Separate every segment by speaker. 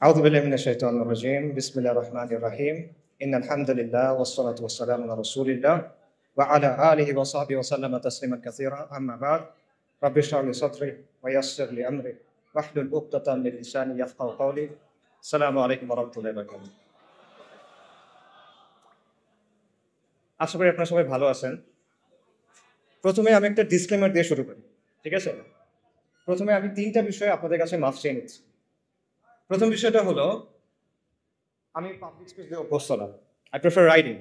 Speaker 1: أعوذ بالله من الشيطان الرجيم بسم الله الرحمن الرحيم إن الحمد لله والصلاة والسلام على رسول الله وعلى آله وصحبه وسلم تسليما كثيرا أما بعد رب اشرح لي صدري ويسر لي أمري واحلل عقدة من لساني يفقهوا قولي السلام عليكم ورحمة الله وبركاته আশা করি আপনারা সবাই ভালো আছেন। প্রথমে আমি একটা ডিসক্লেমার দিয়ে শুরু করি, ঠিক আছে? প্রথমে আমি তিনটা বিষয়ে আপনাদের কাছে মাফ চেয়ে নিচ্ছি। প্রথম বিষয়টা হলো, আমি পাবলিক স্পেস দিয়ে অভ্যস্ত না। I prefer writing.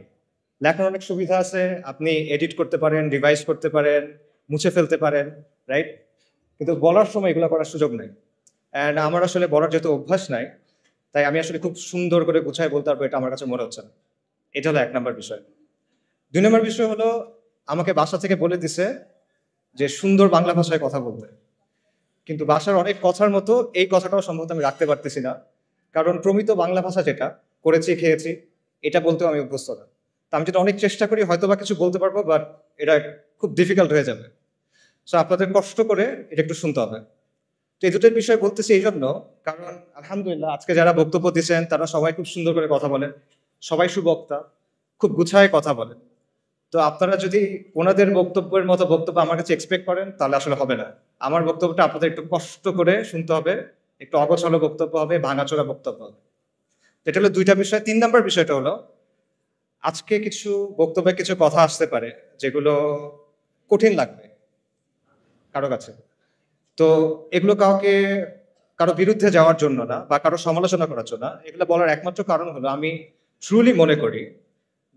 Speaker 1: লেখার অনেক সুবিধা আছে, আপনি এডিট করতে পারেন, রিভাইজ করতে পারেন, মুছে ফেলতে পারেন, রাইট? কিন্তু বলার সময় এগুলো করার সুযোগ নেই। অ্যান্ড আমার আসলে বলার যেহেতু অভ্যাস নাই, তাই আমি আসলে খুব সুন্দর করে গুছায় বলতে পারবো, এটা আমার কাছে মনে হচ্ছে না। এটা হলো 1 নম্বর বিষয়। 2 নম্বর বিষয় হলো, আমাকে বাসা থেকে বলে দিছে যে সুন্দর বাংলা ভাষায় কথা বলতে, কিন্তু বাসার অনেক কথার মতো এই কথাটাও সম্ভবত আমি রাখতে পারতেছি না, কারণ প্রমিত বাংলা ভাষা যেটা করেছি খেয়েছি এটা বলতেও আমি অভ্যস্ত না। তা আমি যেটা অনেক চেষ্টা করি হয়তো বা কিছু বলতে পারবো, বাট এটা খুব ডিফিকাল্ট হয়ে যাবে। সো আপনাদের কষ্ট করে এটা একটু শুনতে হবে। তো এই দুটোর বিষয় বলতেছি এই জন্য, কারণ আলহামদুলিল্লাহ আজকে যারা বক্তব্য দিচ্ছেন তারা সবাই খুব সুন্দর করে কথা বলেন, সবাই সুবক্তা, খুব গুছায় কথা বলেন। তো আপনারা যদি ওনাদের বক্তব্যের মতো বক্তব্য আমার কাছে এক্সপেক্ট করেন তাহলে আসলে হবে না। আমার বক্তব্যটা আপনাদের একটু কষ্ট করে শুনতে হবে, একটু অগোছালো বক্তব্য হবে, ভাঙাচোরা বক্তব্য হবে। এটা হলো 2টা বিষয়। 3 নম্বর বিষয়টা হলো, আজকে কিছু বক্তব্যে কিছু কথা আসতে পারে যেগুলো কঠিন লাগবে কারো কাছে। তো এগুলো কারো বিরুদ্ধে যাওয়ার জন্য না বা কারো সমালোচনা করার জন্য না, এগুলো বলার একমাত্র কারণ হলো আমি ট্রুলি মনে করি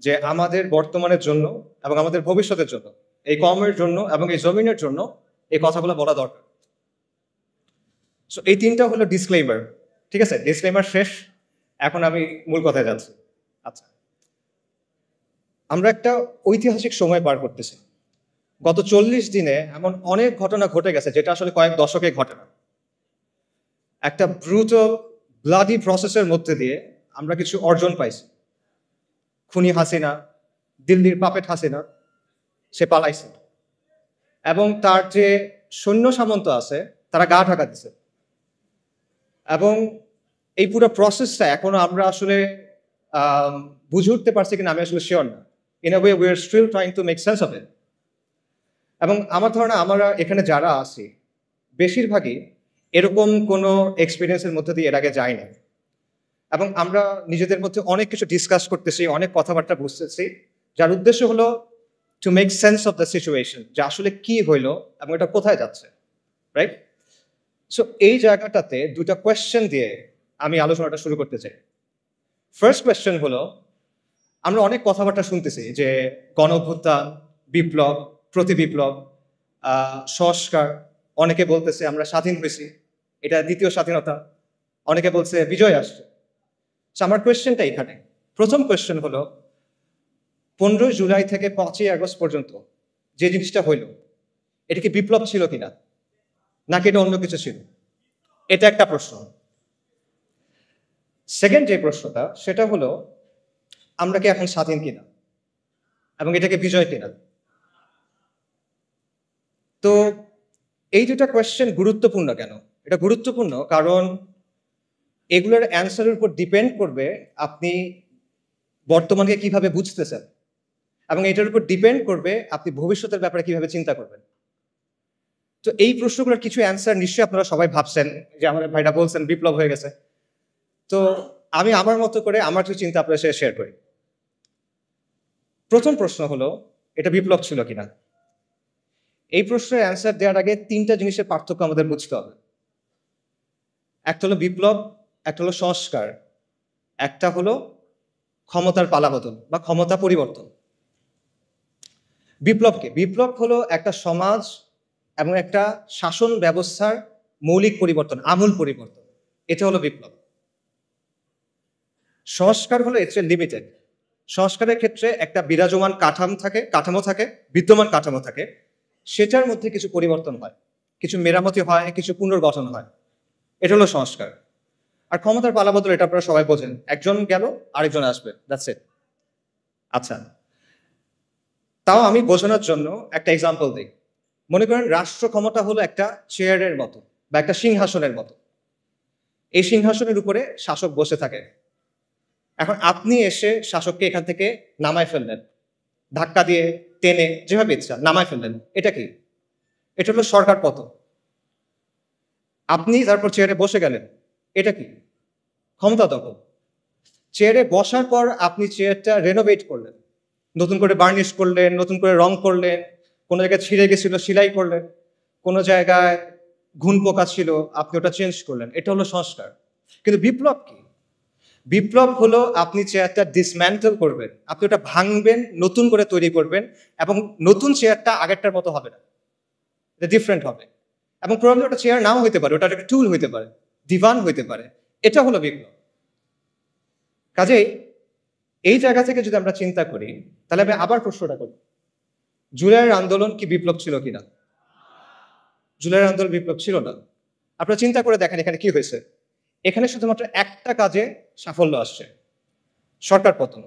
Speaker 1: যে আমাদের বর্তমানের জন্য এবং আমাদের ভবিষ্যতের জন্য, এই কমের জন্য এবং এই জমিনের জন্য এই কথাগুলো বলা দরকার। সো এই 3টা হলো ডিসক্লেইমার, ঠিক আছে? ডিসক্লেইমার শেষ, এখন আমি মূল কথায় যাচ্ছি। আচ্ছা, আমরা একটা ঐতিহাসিক সময় পার করতেছি। গত 40 দিনে এমন অনেক ঘটনা ঘটে গেছে যেটা আসলে কয়েক দশকে ঘটে না। একটা ব্রুটাল ব্লাডি প্রসেসের মধ্যে দিয়ে আমরা কিছু অর্জন পাইছি। খুনি হাসিনা, দিল্লির পাপেট হাসিনা, সে পালাইছে এবং তার যে সৈন্য সামন্ত আছে তারা গা ঢাকা দিছে। এবং এই পুরো প্রসেসটা এখনো আমরা আসলে বুঝে উঠতে পারছি কিনা আমি আসলে শিওর না। In a way we are still trying to make sense of it. এবং আমার ধারণা আমরা এখানে যারা আছি বেশিরভাগই এরকম কোনো এক্সপিরিয়েন্সের মধ্যে দিয়ে এর আগে যাই না। এবং আমরা নিজেদের মধ্যে অনেক কিছু ডিসকাস করতেছি, অনেক কথাবার্তা বুঝতেছি, যার উদ্দেশ্য হলো two make sense of the situation, যে আসলে কি হইলো এবং এটা কোথায় যাচ্ছে, রাইট? সো এই জায়গাটাতে 2টা কোয়েশ্চেন দিয়ে আমি আলোচনাটা শুরু করতে চাই। ফার্স্ট কোয়েশ্চেন হলো, আমরা অনেক কথাবার্তা শুনতেছি যে গণ অভ্যুত্থান, বিপ্লব, প্রতি বিপ্লব, সংস্কার, অনেকে বলতেছে আমরা স্বাধীন হয়েছি, এটা দ্বিতীয় স্বাধীনতা, অনেকে বলছে বিজয় আসছে। আমার কোয়েশ্চেনটা এখানে, প্রথম কোয়েশ্চেন হলো, 15 জুলাই থেকে 5ই আগস্ট পর্যন্ত যে জিনিসটা হইল, এটা কি বিপ্লব ছিল কিনা, নাকি এটা অন্য কিছু ছিল? এটা একটা প্রশ্ন। সেকেন্ড যে প্রশ্নটা, সেটা হলো আমরা কি এখন স্বাধীন কিনা এবং এটাকে বিজয় কিনা? তো এই 2টা কোয়েশ্চেন গুরুত্বপূর্ণ কেন? এটা গুরুত্বপূর্ণ কারণ এগুলোর অ্যান্সারের উপর ডিপেন্ড করবে আপনি বর্তমানকে কিভাবে বুঝতেছেন, এবং এটার উপর ডিপেন্ড করবে আপনি ভবিষ্যতের ব্যাপারে কিভাবে চিন্তা করবেন। তো এই প্রশ্নগুলোর কিছু অ্যান্সার নিশ্চয়ই আপনারা সবাই ভাবছেন, যে আমাদের ভাইরা বলছেন বিপ্লব হয়ে গেছে। তো আমি আমার মতো করে আমার কিছু চিন্তা আপনার সাথে শেয়ার করি। প্রথম প্রশ্ন হলো, এটা বিপ্লব ছিল কিনা? এই প্রশ্নের অ্যান্সার দেওয়ার আগে 3টা জিনিসের পার্থক্য আমাদের বুঝতে হবে। একটা হলো বিপ্লব, একটা হলো সংস্কার, একটা হলো ক্ষমতার পালাবদল বা ক্ষমতা পরিবর্তন। বিপ্লব হলো একটা সমাজ এবং একটা শাসন ব্যবস্থার মৌলিক পরিবর্তন, আমূল পরিবর্তন, এটা হলো বিপ্লব। সংস্কার হলো এর চেয়ে লিমিটেড। সংস্কারের ক্ষেত্রে একটা বিরাজমান কাঠামো থাকে, বিদ্যমান কাঠামো থাকে, সেটার মধ্যে কিছু পরিবর্তন হয়, কিছু মেরামতি হয়, কিছু পুনর্গঠন হয়, এটা হলো সংস্কার। আর ক্ষমতার পালাবদল এটা আপনারা সবাই বোঝেন, একজন গেল আরেকজন আসবে, দ্যাটস ইট। আচ্ছা, তাও আমি বোঝানোর জন্য একটা এক্সাম্পল দিই। মনে করেন রাষ্ট্র ক্ষমতা হলো একটা চেয়ারের মতো বা একটা সিংহাসনের মতো। এই সিংহাসনের উপরে শাসক বসে থাকে। এখন আপনি এসে শাসককে এখান থেকে নামায় ফেললেন, ধাক্কা দিয়ে টেনে যেভাবে ইচ্ছা নামায় ফেললেন। এটা কি? এটা হলো সরকার পতন। আপনি তারপর চেয়ারে বসে গেলেন, এটা কি? ক্ষমতা দখল। চেয়ারে বসার পর আপনি চেয়ারটা রেনোভেট করলেন, নতুন করে বার্নিশ করলেন, নতুন করে রং করলেন, কোনো জায়গায় ছিঁড়ে গেছিল সেলাই করলেন, কোনো জায়গায় ঘুণ পোকা ছিল আপনি ওটা চেঞ্জ করলেন। এটা হলো সংস্কার। কিন্তু বিপ্লব কি? বিপ্লব হলো আপনি চেয়ারটা ডিসম্যান্টেল করবেন, আপনি ওটা ভাঙবেন, নতুন করে তৈরি করবেন, এবং নতুন চেয়ারটা আগেরটার মতো হবে না, এটা ডিফারেন্ট হবে। এবং প্রবলেম ওটা চেয়ার নাও হইতে পারে, ওটা একটা টুল হইতে পারে, দিভান হইতে পারে। এটা হলো বিপ্লব। কাজেই এই জায়গা থেকে যদি আমরা চিন্তা করি, তাহলে আমি আবার প্রশ্নটা করি, জুলাইয়ের আন্দোলন কি বিপ্লব ছিল কিনা? জুলাইয়ের আন্দোলন বিপ্লব ছিল না। আপনারা চিন্তা করে দেখেন এখানে কি হয়েছে। এখানে শুধুমাত্র একটা কাজে সাফল্য আসছে, সরকার পতন,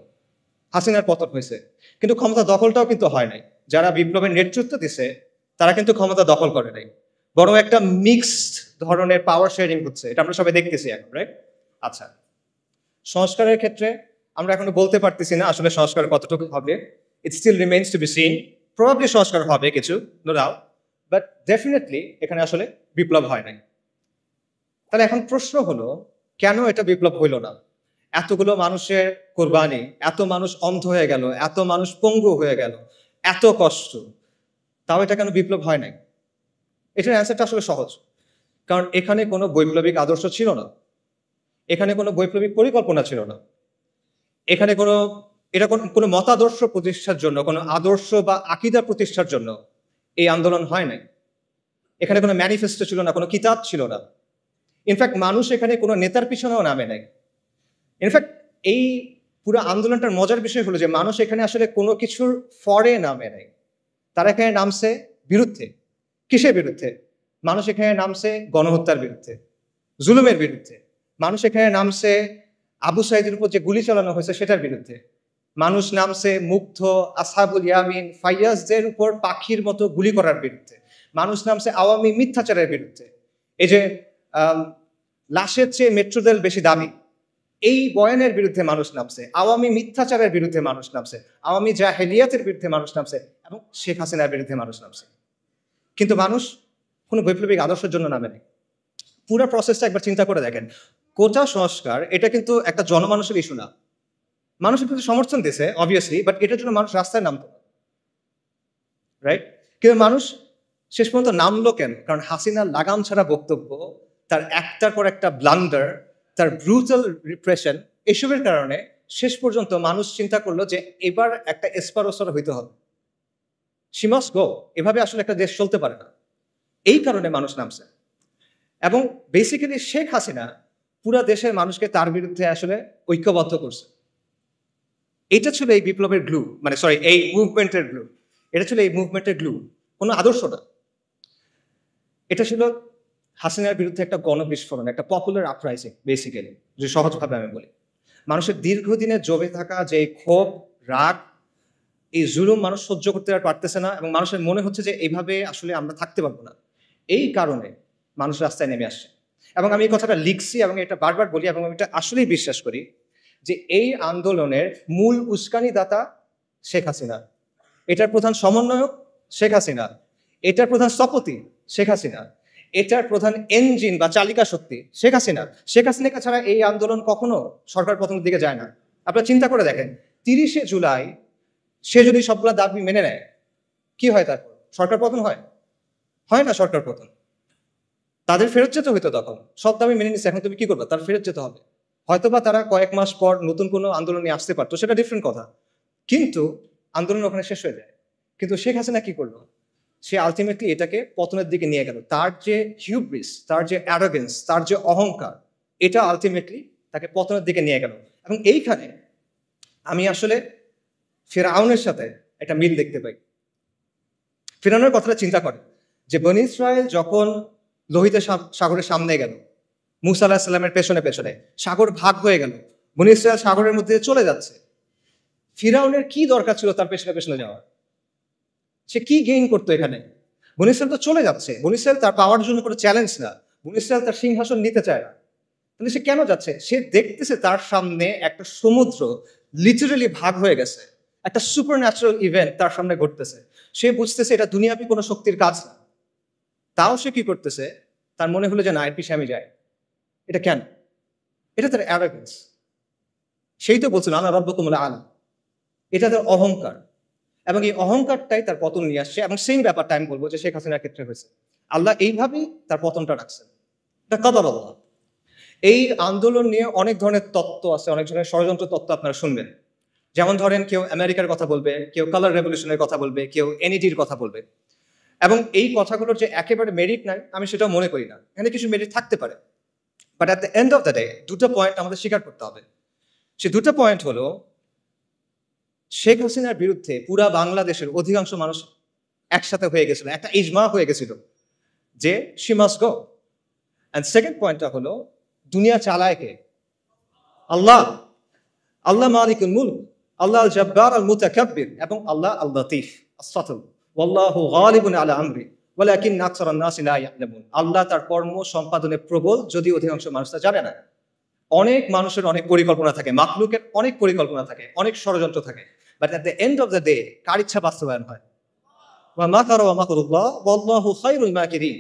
Speaker 1: হাসিনার পতন হয়েছে। কিন্তু ক্ষমতা দখলটাও কিন্তু হয় নাই। যারা বিপ্লবের নেতৃত্ব দিছে তারা কিন্তু ক্ষমতা দখল করে নাই, বরং একটা মিক্সড ধরনের পাওয়ার শেয়ারিং হচ্ছে। এটা আমরা সবাই দেখতেছি এখন, রাইট? আচ্ছা, সংস্কারের ক্ষেত্রে আমরা এখনো বলতে পারতেছি না আসলে সংস্কার কতটুকু হবে। It still remains to be seen. Probably সংস্কার হবে কিছু, নো ডাউট, বাট ডেফিনেটলি এখানে আসলে বিপ্লব হয় নাই। তাহলে এখন প্রশ্ন হলো, কেন এটা বিপ্লব হইল না? এতগুলো মানুষের কোরবানি, এত মানুষ অন্ধ হয়ে গেল, এত মানুষ পঙ্গু হয়ে গেল, এত কষ্ট, তাও এটা কেন বিপ্লব হয় নাই? এটার অ্যান্সারটা আসলে সহজ। কারণ এখানে কোনো বৈপ্লবিক আদর্শ ছিল না, এখানে কোনো বৈপ্লবিক পরিকল্পনা ছিল না, এখানে কোনো মতাদর্শ প্রতিষ্ঠার জন্য, কোনো আদর্শ বা আকিদা প্রতিষ্ঠার জন্য এই আন্দোলন হয় নাই। এখানে কোনো ম্যানিফেস্টো ছিল না, কোনো কিতাব ছিল না। ইনফ্যাক্ট মানুষ এখানে কোনো নেতার পিছনেও নামে নাই। ইনফ্যাক্ট এই পুরো আন্দোলনটার মজার বিষয় হলো যে মানুষ এখানে আসলে কোনো কিছুর ফরে নামে নাই, তারা এখানে নামছে বিরুদ্ধে। কিসের বিরুদ্ধে? মানুষ এখানে নামছে গণহত্যার বিরুদ্ধে, জুলুমের বিরুদ্ধে। মানুষ এখানে নামছে আবু সাইদের উপর যে গুলি চালানো হয়েছে সেটার বিরুদ্ধে। মানুষ নামছে মুগ্ধ, আসহাবুল ইয়ামিন, ফাইয়াজদের উপর পাখির মতো গুলি করার বিরুদ্ধে। মানুষ নামছে আওয়ামী মিথ্যাচারের বিরুদ্ধে। এই যে লাশের চেয়ে মেট্রো রেল বেশি দামি, এই বয়ানের বিরুদ্ধে মানুষ নামছে, আওয়ামী মিথ্যাচারের বিরুদ্ধে মানুষ নামছে, আওয়ামী জাহেলিয়াতের বিরুদ্ধে মানুষ নামছে, এবং শেখ হাসিনার বিরুদ্ধে মানুষ নামছে। কিন্তু মানুষ কোনো বৈপ্লবিক আদর্শের জন্য নামে নেই। পুরো প্রসেসটা একবার চিন্তা করে দেখেন। কোটা সংস্কার এটা কিন্তু একটা জনমানুষের ইস্যু না। মানুষের কিন্তু সমর্থন দিয়েছে অবভিয়াসলি, বাট এটার জন্য মানুষ রাস্তায় নামতো না, রাইট? কিন্তু মানুষ শেষ পর্যন্ত নামলো কেন? কারণ হাসিনার লাগাম ছাড়া বক্তব্য, তার একটার পর একটা ব্লান্ডার, তার ব্রুটাল রিপ্রেশন, এসবের কারণে শেষ পর্যন্ত মানুষ চিন্তা করলো যে এবার একটা এসপারোসর হইতে হবে, শি মাস্ট গো। এভাবে আসলে একটা দেশ চলতে পারে না। এই কারণে মানুষ নামছে। এবং বেসিক্যালি শেখ হাসিনা পুরা দেশের মানুষকে তার বিরুদ্ধে আসলে ঐক্যবদ্ধ করছে। এটা ছিল এই বিপ্লবের গ্লু, মানে সরি, এই মুভমেন্টের গ্লু। এটা ছিল এই মুভমেন্টের গ্লু, কোনো আদর্শ না। এটা ছিল হাসিনার বিরুদ্ধে একটা গণবিস্ফোরণ, একটা পপুলার আপরাইজিং বেসিক্যালি, যে সহজভাবে আমি বলি। মানুষের দীর্ঘদিনে জমে থাকা যে ক্ষোভ, রাগ, এই জুলুম মানুষ সহ্য করতে আর পারতেছে না, এবং মানুষের মনে হচ্ছে যে এইভাবে আসলে আমরা থাকতে পারবো না। এই কারণে মানুষ রাস্তায় নেমে আসছে। এবং আমি এই কথাটা লিখছি এবং এটা বারবার বলি, এবং আমি এটা আসলেই বিশ্বাস করি যে এই আন্দোলনের মূল উস্কানিদাতা শেখ হাসিনা, এটার প্রধান সমন্বয়ক শেখ হাসিনা, এটার প্রধান স্থপতি শেখ হাসিনা, এটার প্রধান ইঞ্জিন বা চালিকা শক্তি শেখ হাসিনা। শেখ হাসিনাকে ছাড়া এই আন্দোলন কখনো সরকার পতনের দিকে যায় না। আপনারা চিন্তা করে দেখেন, 30শে জুলাই সে যদি সবগুলো দাবি মেনে নেয়, কি হয় তারপর? সরকার পতন হয়? হয় না সরকার পতন। তাদের ফেরত যেতে হইতো তখন। সব দাবি মেনে নিচ্ছে, এখন তুমি কি করবে? তার ফেরত যেতে হবে। হয়তোবা তারা কয়েক মাস পর নতুন কোনো আন্দোলন নিয়ে আসতে পারতো, সেটা ডিফারেন্ট কথা। কিন্তু আন্দোলন ওখানে শেষ হয়ে যায়। কিন্তু শেখ হাসিনা কি করলো? সে আলটিমেটলি এটাকে পতনের দিকে নিয়ে গেল। তার যে হিউব্রিস, তার যে অ্যারোগেন্স, তার যে অহংকার, এটা আলটিমেটলি তাকে পতনের দিকে নিয়ে গেল। এবং এইখানে আমি আসলে ফিরআউনের সাথে একটা মিল দেখতে পাই। ফিরআউনের কথাটা চিন্তা করে যে বনী ইসরায়েল যখন লোহিত সাগরের সামনে গেল, মুসা আলাহিস সাল্লামের পেছনে পেছনে, সাগর ভাগ হয়ে গেল, বনী ইসরায়েল সাগরের মধ্যে চলে যাচ্ছে। ফিরআউনের কি দরকার ছিল তার পেছনে পেছনে যাওয়ার? সে কি গেইন করতো এখানে? বনী ইসরায়েল তো চলে যাচ্ছে। বনী ইসরায়েল তার পাওয়ার জন্য কোনো চ্যালেঞ্জ না। বনী ইসরায়েল তার সিংহাসন নিতে চায় না। তাহলে সে কেন যাচ্ছে? সে দেখতেছে তার সামনে একটা সমুদ্র লিটারালি ভাগ হয়ে গেছে, একটা সুপার ন্যাচারাল ইভেন্ট তার সামনে ঘটতেছে। সে বুঝতেছে এটা দুনিয়াবি কোনো শক্তির কাজ না। তাও সে কি করতেছে? তার মনে হলো যে না, এর পিছে আমি যাই। এটা কেন? এটা তার অ্যারোগেন্স। সেই তো বলছিল আনা রাব্বুকুমুল আলা। এটা তার অহংকার, এবং এই অহংকারটাই তার পতন নিয়ে আসছে। এবং সেই ব্যাপারটা আমি বলবো যে শেখ হাসিনার ক্ষেত্রে হয়েছে। আল্লাহ এইভাবেই তার পতনটা রাখছেন। এটা কদর আল্লাহ। এই আন্দোলন নিয়ে অনেক ধরনের তত্ত্ব আছে, অনেক ধরনের ষড়যন্ত্র তত্ত্ব আপনারা শুনবেন। যেমন ধরেন, কেউ আমেরিকার কথা বলবে, কেউ কালার রেভলিউশনের কথা বলবে, কেউ এনইডির কথা বলবে। এবং এই কথাগুলোর যে একেবারে মেরিট নাই, আমি সেটাও মনে করি না। এখানে কিছু মেরিট থাকতে পারে, but at the end of the day দুটো পয়েন্ট আমাদের স্বীকার করতে হবে। সে দুটো পয়েন্ট হলো, শেখ হাসিনার বিরুদ্ধে পুরা বাংলাদেশের অধিকাংশ মানুষ একসাথে হয়ে গেছিল, একটা ইজমা হয়ে গেছিল যে she must go. And second পয়েন্টটা হলো, দুনিয়া চালায় কে? আল্লাহ। আল্লাহ মালিকুল মুলক, আল্লাহ আল জব্বার আল মুতাকাব্বির, এবং আল্লাহ আল লতীফ আস-সাতুর। ওয়াল্লাহু গালিবুন আলা আমরি ওয়ালাকিন্না আকসারান নাসি লা ইয়ালামুন। আল্লাহ তার কর্ম সম্পাদনে প্রবল, যদি অধিকাংশ মানুষ তা জানে না। অনেক মানুষের অনেক পরিকল্পনা থাকে, মাখলুকের অনেক পরিকল্পনা থাকে, অনেক ষড়যন্ত্র থাকে, but at the end of the day কার ইচ্ছা বাস্তবায়ন হয়? ওয়া মাকারু ওয়া মাকরুল্লাহ ওয়াল্লাহু খায়রুল মাকিরিন।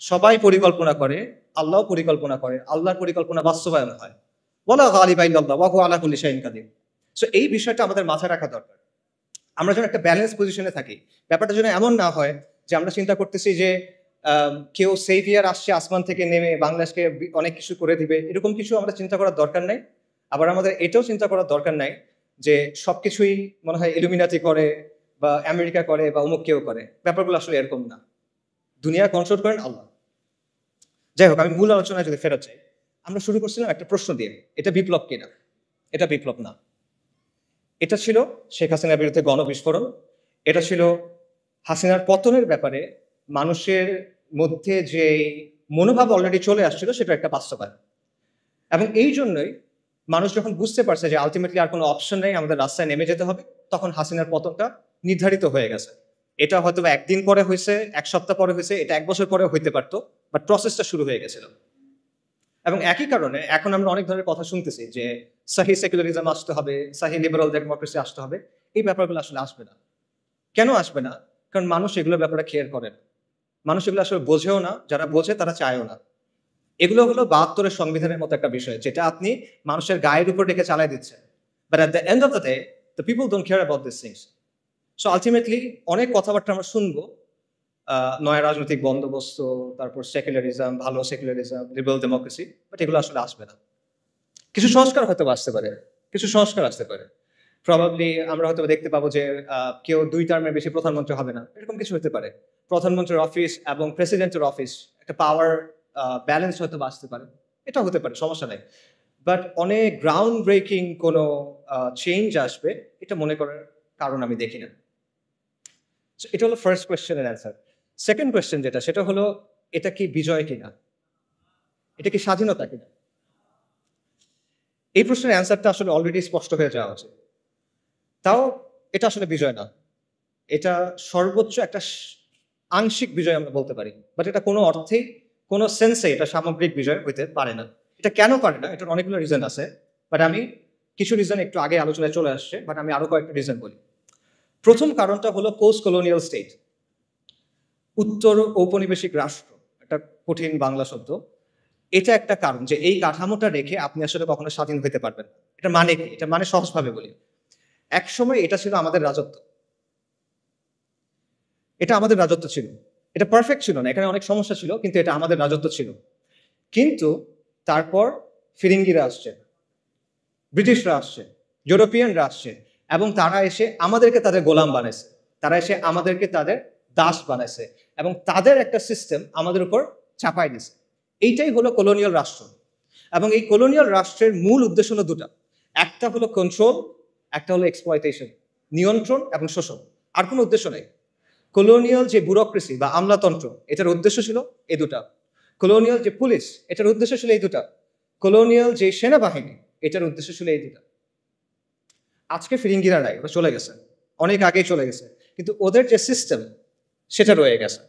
Speaker 1: সবাই পরিকল্পনা করে, আল্লাহও পরিকল্পনা করে, আল্লাহর পরিকল্পনা বাস্তবায়ন হয়। ওয়ালা গালিবা ইল্লাল্লাহ ওয়া হুয়া আলা কুল্লি শাইইন কাদির। সো এই বিষয়টা আমাদের মাথায় রাখা দরকার। আমরা যেন একটা ব্যালেন্স পজিশনে থাকি। ব্যাপারটা যেন এমন না হয় যে আমরা চিন্তা করতেছি যে কেউ সেভিয়ার আসছে আসমান থেকে নেমে বাংলাদেশকে অনেক কিছু করে দিবে, এরকম কিছু আমরা চিন্তা করার দরকার নাই। আবার আমাদের এটাও চিন্তা করার দরকার নাই যে সবকিছুই মনে হয় ইলুমিনাতি করে বা আমেরিকা করে বা অমুক কেউ করে। ব্যাপারগুলো আসলে এরকম না। দুনিয়া কন্ট্রোল করেন আল্লাহ। যাই হোক, আমি মূল আলোচনায় যদি ফেরত চাই, আমরা শুরু করছিলাম একটা প্রশ্ন দিয়ে, এটা বিপ্লব কিনা? এটা বিপ্লব না। এটা ছিল শেখ হাসিনার বিরুদ্ধে গণবিস্ফোরণ। এটা ছিল হাসিনার পতনের ব্যাপারে মানুষের মধ্যে যে মনোভাব অলরেডি চলে আসছিল, সেটা একটা বাস্তবায়ন। এবং এই জন্যই মানুষ যখন বুঝতে পারছে যে আলটিমেটলি আর কোনো অপশন নেই, আমাদের রাস্তায় নেমে যেতে হবে, তখন হাসিনার পতনটা নির্ধারিত হয়ে গেছে। এটা হয়তো একদিন পরে হয়েছে, এক সপ্তাহ পরে হয়েছে, এটা এক বছর পরে হইতে পারতো, বাট প্রসেসটা শুরু হয়ে গেছিল। এবং একই কারণে এখন আমরা অনেক ধরনের কথা শুনতেছি যে সাহি সেকুলারিজম আসতে হবে, সাহি লিবারাল ডেমোক্রেসি আসতে হবে। এই ব্যাপারগুলো আসলে আসবে না। কেন আসবে না? কারণ মানুষ এগুলোর ব্যাপারে কেয়ার করে না। মানুষ এগুলো আসলে বোঝেও না, যারা বোঝে তারা চায়ও না। এগুলো হলো ৭২-এর সংবিধানের মতো একটা বিষয়, যেটা আপনি মানুষের গায়ের উপর রেখে চালাই দিচ্ছেন। But at the end of the day the people don't care about this things. So ultimately অনেক কথাবার্তা আমরা শুনবো, নয়া রাজনৈতিক বন্দোবস্ত, তারপর সেকুলারিজম, ভালো সেকুলারিজম, লিবারাল ডেমোক্রেসি, বাট এগুলো আসলে আসবে না। কিছু সংস্কার হয়তো আসতে পারে, কিছু সংস্কার আসতে পারে। প্রবাবলি আমরা হয়তো দেখতে পাবো যে কেউ ২ টার্মের বেশি প্রধানমন্ত্রী হবে না, এরকম কিছু হতে পারে। প্রধানমন্ত্রীর অফিস এবং প্রেসিডেন্টের অফিস একটা পাওয়ার ব্যালেন্স হয়তো আসতে পারে, এটা হতে পারে, সমস্যা নাই। বাট অনেক গ্রাউন্ড ব্রেকিং কোনো চেঞ্জ আসবে, এটা মনে করার কারণ আমি দেখি না। এটা হলো ফার্স্ট কোয়েশ্চেনের অ্যান্সার। সেকেন্ড কোয়েশ্চেন যেটা, সেটা হলো এটা কি বিজয় কিনা, এটা কি স্বাধীনতা কিনা? এই প্রশ্নের অ্যান্সারটা আসলে অলরেডি স্পষ্ট হয়ে যাওয়া উচিত। তাও এটা আসলে বিজয় না, এটা সর্বোচ্চ একটা আংশিক বিজয় আমরা বলতে পারি, বাট এটা কোনো অর্থেই, কোনো সেন্সে এটা সামগ্রিক বিজয় হইতে পারে না। এটা কেন পারে না? এটার অনেকগুলো রিজন আছে, বাট আমি কিছু রিজন একটু আগে আলোচনায় চলে আসছে, বাট আমি আরো কয়েকটা রিজন বলি। প্রথম কারণটা হলো পোস্ট কলোনিয়াল স্টেট, উত্তর ঔপনিবেশিক রাষ্ট্র, একটা কঠিন বাংলা শব্দ। এটা একটা কারণ যে এই কাঠামোটা রেখে আপনি আসলে কখনো স্বাধীন হতে পারবেন। এটা মানে কি? এটা মানে সহজভাবে বলি, এক সময় এটা ছিল আমাদের রাজত্ব, এটা আমাদের রাজত্ব ছিল। এটা পারফেক্ট ছিল না, এখানে অনেক সমস্যা ছিল, কিন্তু এটা আমাদের রাজত্ব ছিল। কিন্তু তারপর ফিরিঙ্গিরা আসছে, ব্রিটিশরা আসছে, ইউরোপিয়ানরা আসছে, এবং তারা এসে আমাদেরকে তাদের গোলাম বানাইছে, তারা এসে আমাদেরকে তাদের দাস বানাইছে, এবং তাদের একটা সিস্টেম আমাদের উপর চাপাই দিছে। এইটাই হলো কলোনিয়াল রাষ্ট্র। এবং এই কলোনিয়াল রাষ্ট্রের মূল উদ্দেশ্য হলো দুটা, একটা হলো কন্ট্রোল, একটা হলো এক্সপ্লয়টেশন, নিয়ন্ত্রণ এবং শোষণ। আর কোনো উদ্দেশ্য নেই। কলোনিয়াল যে ব্যুরোক্রেসি বা আমলাতন্ত্র, এটার উদ্দেশ্য ছিল এই দুটা। কলোনিয়াল যে পুলিশ, এটার উদ্দেশ্য ছিল এই দুটা। কলোনিয়াল যে সেনাবাহিনী, এটার উদ্দেশ্য ছিল এই দুটা। আজকে ফিরিঙ্গিরা নাই, ওরা চলে গেছে, অনেক আগেই চলে গেছে, কিন্তু ওদের যে সিস্টেম সেটা রয়ে গেছে।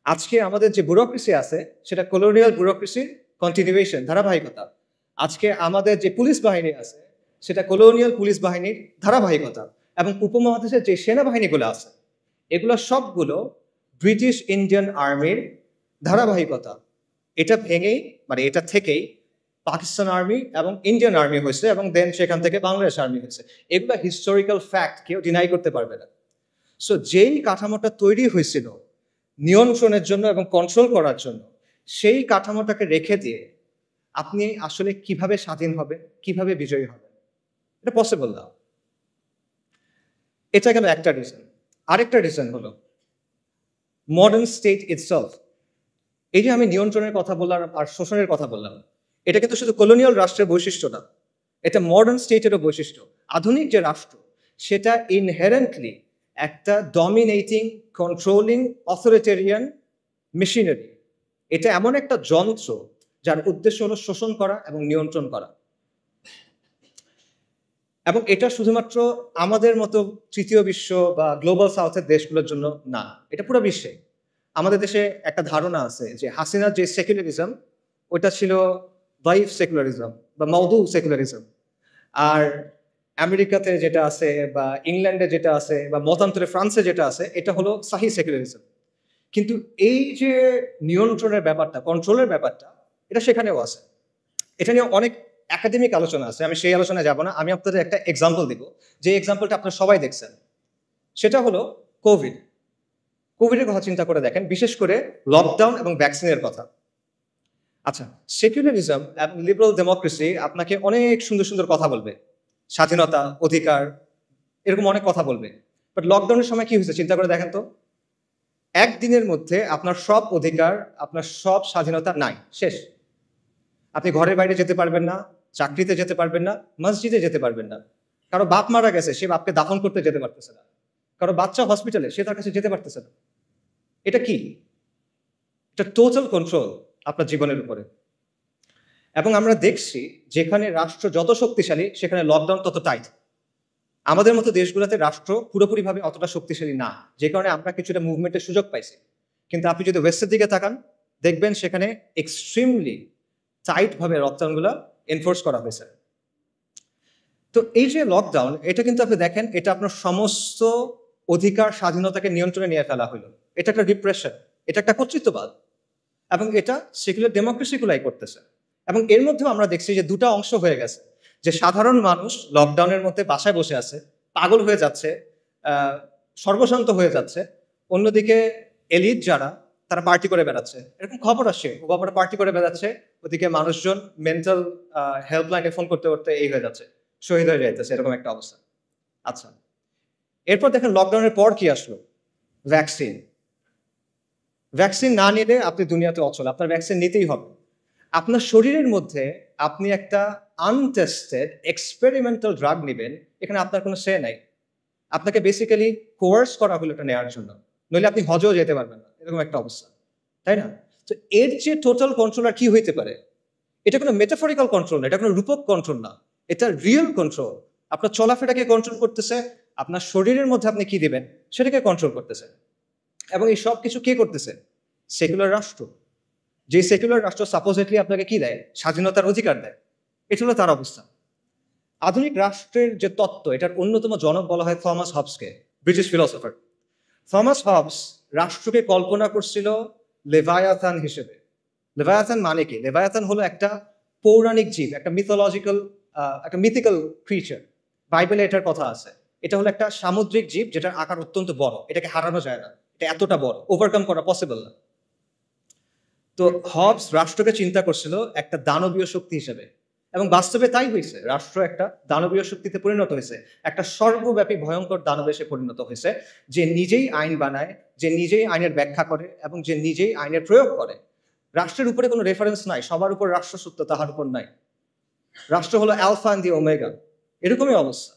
Speaker 1: আজকে আমাদের যে ব্যুরোক্রেসি আছে, সেটা কলোনিয়াল ব্যুরোক্রেসির কন্টিনিউয়েশন, ধারাবাহিকতা। আজকে আমাদের যে পুলিশ বাহিনী আছে সেটা কলোনিয়াল পুলিশ বাহিনীর ধারাবাহিকতা, এবং উপমহাদেশের যে সেনাবাহিনীগুলো আছে এগুলো সবগুলো ব্রিটিশ ইন্ডিয়ান আর্মির ধারাবাহিকতা। এটা ভেঙেই মানে এটা থেকেই পাকিস্তান আর্মি এবং ইন্ডিয়ান আর্মি হয়েছে, এবং দেন সেখান থেকে বাংলাদেশ আর্মি হয়েছে। এগুলো হিস্টোরিক্যাল ফ্যাক্ট, কেউ ডিনাই করতে পারবে না। সো যেই কাঠামোটা তৈরি হয়েছিল নিয়ন্ত্রণের জন্য এবং কন্ট্রোল করার জন্য, সেই কাঠামোটাকে রেখে দিয়ে আপনি আসলে কিভাবে স্বাধীন হবেন, কিভাবে বিজয়ী হবেন, এটা পসিবল না। এটা গেল একটা রিজন। আরেকটা রিজন হলো মডার্ন স্টেট ইটসেলফ। এই যে আমি নিয়ন্ত্রণের কথা বললাম আর শোষণের কথা বললাম, এটা কিন্তু শুধু কলোনিয়াল রাষ্ট্রের বৈশিষ্ট্য না, এটা মডার্ন স্টেটেরও বৈশিষ্ট্য। আধুনিক যে রাষ্ট্র সেটা ইনহেরেন্টলি একটা ডমিনেটিং, কন্ট্রোলিং, অথরিটেরিয়ান মেশিনারি। এটা এমন একটা যন্ত্র যার উদ্দেশ্য হলো শোষণ করা এবং নিয়ন্ত্রণ করা। এবং এটা শুধুমাত্র আমাদের মতো তৃতীয় বিশ্ব বা গ্লোবাল সাউথের দেশগুলোর জন্য না, এটা পুরো বিশ্বে। আমাদের দেশে একটা ধারণা আছে যে হাসিনার যে সেকুলারিজম ওটা ছিল ভাইভ সেকুলারিজম বা মওদু সেকুলারিজম, আর আমেরিকাতে যেটা আছে বা ইংল্যান্ডে যেটা আছে বা মতান্তরে ফ্রান্সে যেটা আছে এটা হলো সাহি সেকুলারিজম। কিন্তু এই যে নিয়ন্ত্রণের ব্যাপারটা, কন্ট্রোলের ব্যাপারটা, এটা সেখানেও আছে। এটা নিয়ে অনেক একাডেমিক আলোচনা আছে, আমি সেই আলোচনায় যাব না। আমি আপনাদের একটা এক্সাম্পল দিব, যে এক্সাম্পলটা আপনারা সবাই দেখছেন। সেটা হলো কোভিডের কথা চিন্তা করে দেখেন, বিশেষ করে লকডাউন এবং ভ্যাকসিনের কথা। আচ্ছা, সেকুলারিজম এবং লিবারাল ডেমোক্রেসি আপনাকে অনেক সুন্দর সুন্দর কথা বলবে, স্বাধীনতা, অধিকার, এরকম অনেক কথা বলবে। বাট লকডাউনের সময় কি হয়েছে চিন্তা করে দেখেন তো। একদিনের মধ্যে আপনার সব অধিকার, আপনার সব স্বাধীনতা নাই, শেষ। আপনি ঘরের বাইরে যেতে পারবেন না, চাকরিতে যেতে পারবেন না, মসজিদে যেতে পারবেন না। কারো বাপ মারা গেছে, সে বাপকে দাফন করতে যেতে পারতেছে না। কারো বাচ্চা হসপিটালে, সে তার কাছে যেতে পারতেছে না। এটা কি? এটা টোটাল কন্ট্রোল আপনার জীবনের উপরে। এবং আমরা দেখছি যেখানে রাষ্ট্র যত শক্তিশালী সেখানে লকডাউন তত টাইট। আমাদের মতো দেশগুলোতে রাষ্ট্র পুরোপুরিভাবে অতটা শক্তিশালী না, যে কারণে আমরা কিছুটা মুভমেন্টের সুযোগ পাইছি। কিন্তু আপনি যদি ওয়েস্টের দিকে তাকান, দেখবেন সেখানে এক্সট্রিমলি টাইট ভাবে লকডাউনগুলো এনফোর্স করা হয়েছে। তো এই যে লকডাউন, এটা কিন্তু আপনি দেখেন এটা আপনার সমস্ত অধিকার, স্বাধীনতাকে নিয়ন্ত্রণে নিয়ে ফেলা হলো। এটা একটা রিপ্রেশন, এটা একটা কর্তৃত্ববাদ, এবং এটা সেকুলার ডেমোক্রেসিগুলাই করতেছে। এবং এর মধ্যেও আমরা দেখছি যে দুটা অংশ হয়ে গেছে, যে সাধারণ মানুষ লকডাউনের মধ্যে বাসায় বসে আছে, পাগল হয়ে যাচ্ছে, সর্বশান্ত হয়ে যাচ্ছে। অন্যদিকে এলিট যারা, তারা পার্টি করে বেড়াচ্ছে, এরকম খবর আসে, খবরে পার্টি করে বেড়াচ্ছে। ওদিকে মানুষজন মেন্টাল হেল্পলাইনে ফোন করতে করতে এই হয়ে যাচ্ছে, শহীদ হয়ে যাইতেছে, এরকম একটা অবস্থা। আচ্ছা, এরপর দেখেন লকডাউনের পর কি আসলো? ভ্যাকসিন। ভ্যাকসিন না নিলে আপনি দুনিয়াতে অচল, আপনার ভ্যাকসিন নিতেই হবে। আপনার শরীরের মধ্যে আপনি একটা আনটেস্টেড এক্সপেরিমেন্টাল ড্রাগ নেবেন, এখানে আপনার কোনো সে নাই। আপনাকে বেসিক্যালি কোয়ার্স করা হলো এটা নেওয়ার জন্য, নইলে আপনি হজেও যেতে পারবেন না, এরকম একটা অবস্থা, তাই না? তো এর যে টোটাল কন্ট্রোল আর কি হইতে পারে? এটা কোনো মেটাফরিক্যাল কন্ট্রোল না, এটা কোনো রূপক কন্ট্রোল না, এটা রিয়েল কন্ট্রোল। আপনার চলাফেরাকে কন্ট্রোল করতেছে, আপনার শরীরের মধ্যে আপনি কি দিবেন সেটাকে কন্ট্রোল করতেছে। এবং এই সব কিছু কে করতেছে? সেকুলার রাষ্ট্র। যে সেকুলার রাষ্ট্র সাপোজিটলি আপনাকে কি দেয়? স্বাধীনতার অধিকার দেয়। এটা হলো তার অবস্থা। আধুনিক রাষ্ট্রের যে তত্ত্ব, এটার অন্যতম জনক বলা হয় থমাস হবসকে, ব্রিটিশ ফিলসফার। থমাস হবস রাষ্ট্রকে কল্পনা করছিল লেভায়াথান হিসেবে। লেভায়াথান মানে কি? লেভায়াথান হলো একটা পৌরাণিক জীব, একটা মিথোলজিক্যাল, একটা মিথিক্যাল ক্রিচার। বাইবেলে এটার কথা আছে। এটা হলো একটা সামুদ্রিক জীব যেটার আকার অত্যন্ত বড়, এটাকে হারানো যায় না, এটা এতটা বড়, ওভারকাম করা পসিবল না। তো হবস রাষ্ট্রকে চিন্তা করছিল একটা দানবীয় শক্তি হিসেবে, এবং বাস্তবে তাই হয়েছে। রাষ্ট্র একটা দানবীয় শক্তিতে পরিণত হয়েছে, একটা সর্বব্যাপী ভয়ঙ্কর দানবে সে পরিণত হয়েছে, যে নিজেই আইন বানায়, যে নিজেই আইনের ব্যাখ্যা করে, এবং যে নিজেই আইনের প্রয়োগ করে। রাষ্ট্রের উপরে কোনো রেফারেন্স নাই, সবার উপর রাষ্ট্রসূত্র, তাহার উপর নাই। রাষ্ট্র হলো অ্যালফা এন্ড দি ওমেগা, এরকমই অবস্থা।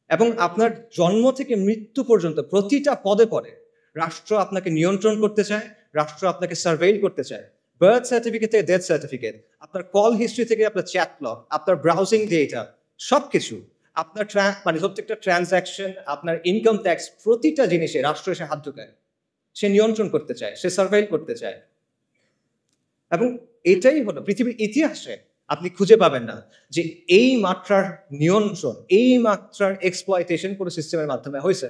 Speaker 1: এবং আপনার জন্ম থেকে মৃত্যু পর্যন্ত প্রতিটা পদে পদে রাষ্ট্র আপনাকে নিয়ন্ত্রণ করতে চায়, রাষ্ট্র আপনাকে সার্ভেইল করতে চায়। বার্থ সার্টিফিকেট থেকে ডেথ সার্টিফিকেট, আপনার কল হিস্ট্রি থেকে আপনার চ্যাট লগ, আপনার ব্রাউজিং ডেটা, সবকিছু, আপনার মানে প্রত্যেকটা ট্রানজ্যাকশন, আপনার ইনকাম ট্যাক্স, প্রতিটা জিনিসে রাষ্ট্র এসে হাত ঢুকায়। সে নিয়ন্ত্রণ করতে চায়, সে সার্ভেইল করতে চায়। এবং এটাই হলো পৃথিবীর ইতিহাসে আপনি খুঁজে পাবেন না যে এই মাত্রার নিয়ন্ত্রণ, এই মাত্রার এক্সপ্লয়টেশন কোনো সিস্টেমের মাধ্যমে হয়েছে,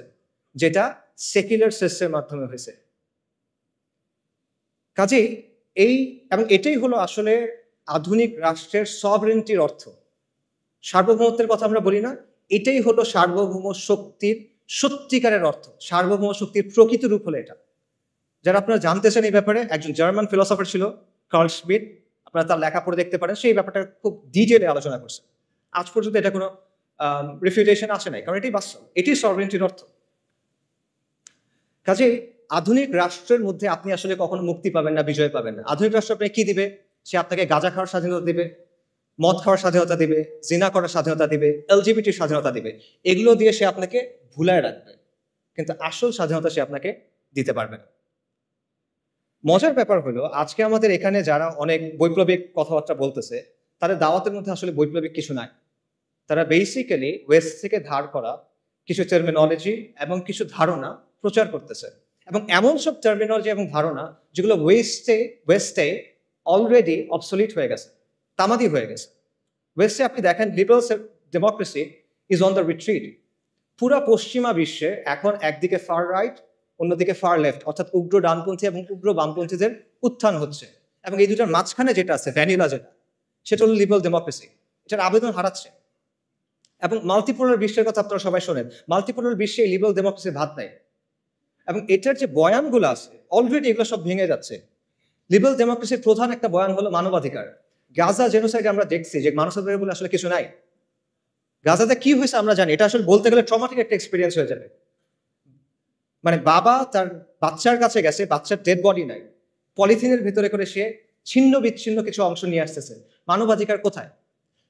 Speaker 1: যেটা সেকুলার সিস্টেমের মাধ্যমে হয়েছে। কাজেই এবং এটাই হলো আসলে আধুনিক রাষ্ট্রের সভরেন্টির অর্থ। সার্বভৌমত্বের কথা আমরা বলি না, এটাই হলো সার্বভৌম শক্তির সত্যিকারের অর্থ। সার্বভৌম শক্তির প্রকৃত রূপ হলো এটা। যারা আপনারা জানতে চান এই ব্যাপারে, একজন জার্মান ফিলোসফার ছিল কার্ল শ্মিট, আপনারা তার লেখা পড়ে দেখতে পারেন, সেই ব্যাপারটা খুব ডিটেলে আলোচনা করছে। আজ পর্যন্ত এটা কোনো রিফিউটেশন আসে নাই, কারণ এটাই বাস্তব, এটি সভরেন্টির অর্থ। কাজেই আধুনিক রাষ্ট্রের মধ্যে আপনি আসলে কখনো মুক্তি পাবেন না, বিজয় পাবেন না। আধুনিক রাষ্ট্র আপনাকে কি দিবে? সে আপনাকে গাঁজা খাওয়ার স্বাধীনতা দিবে, মদ খাওয়ার স্বাধীনতা দিবে, জিনা করার স্বাধীনতা দিবে, এলজিবিটির স্বাধীনতা দিবে। এগুলো দিয়ে সে আপনাকে ভুলায় রাখবে, কিন্তু আসল স্বাধীনতা সে আপনাকে দিতে পারবে না। মজার ব্যাপার হলো, আজকে আমাদের এখানে যারা অনেক বৈপ্লবিক কথাবার্তা বলতেছে, তাদের দাওয়াতের মধ্যে আসলে বৈপ্লবিক কিছু নাই। তারা বেসিক্যালি ওয়েস্ট থেকে ধার করা কিছু টার্মিনোলজি এবং কিছু ধারণা প্রচার করতেছে, এবং এমন সব টার্মিনোলজি এবং ধারণা যেগুলো ওয়েস্টে অলরেডি অবসলিট হয়ে গেছে, তামাদি হয়ে গেছে। ওয়েস্টে আপনি দেখেন liberal democracy is on the retreat. পুরা পশ্চিমা বিশ্বে এখন একদিকে ফার রাইট, অন্যদিকে ফার লেফট, অর্থাৎ উগ্র ডানপন্থী এবং উগ্র বামপন্থীদের উত্থান হচ্ছে, এবং এই দুটার মাঝখানে যেটা আছে ভ্যানিলা, সেটা হলো লিবারাল ডেমোক্রেসি। এটার আবেদন হারাচ্ছে। এবং মাল্টিপোলার বিশ্বের কথা আপনারা সবাই শোনেন, মাল্টিপোলার বিশ্বে লিবারাল ডেমোক্রেসির ভাত নাই, এবং এটার যে বয়ানগুলো আছে অলরেডি এগুলো সব ভেঙে যাচ্ছে। লিবারাল ডেমোক্রেসির প্রধান একটা বয়ান হলো মানবাধিকার। গাজা জেনোসাইডে আমরা দেখছি যে মানবাধিকার বলে আসলে কিছু নাই। গাজাতে কি হয়েছে আমরা জানি, এটা আসলে বলতে গেলে ট্রমাটিক একটা এক্সপিরিয়েন্স হয়ে যাবে। মানে বাবা তার বাচ্চার কাছে গেছে, বাচ্চার ডেড বডি নাই, পলিথিনের ভিতরে করে সে ছিন্ন বিচ্ছিন্ন কিছু অংশ নিয়ে আসতেছে। মানবাধিকার কোথায়?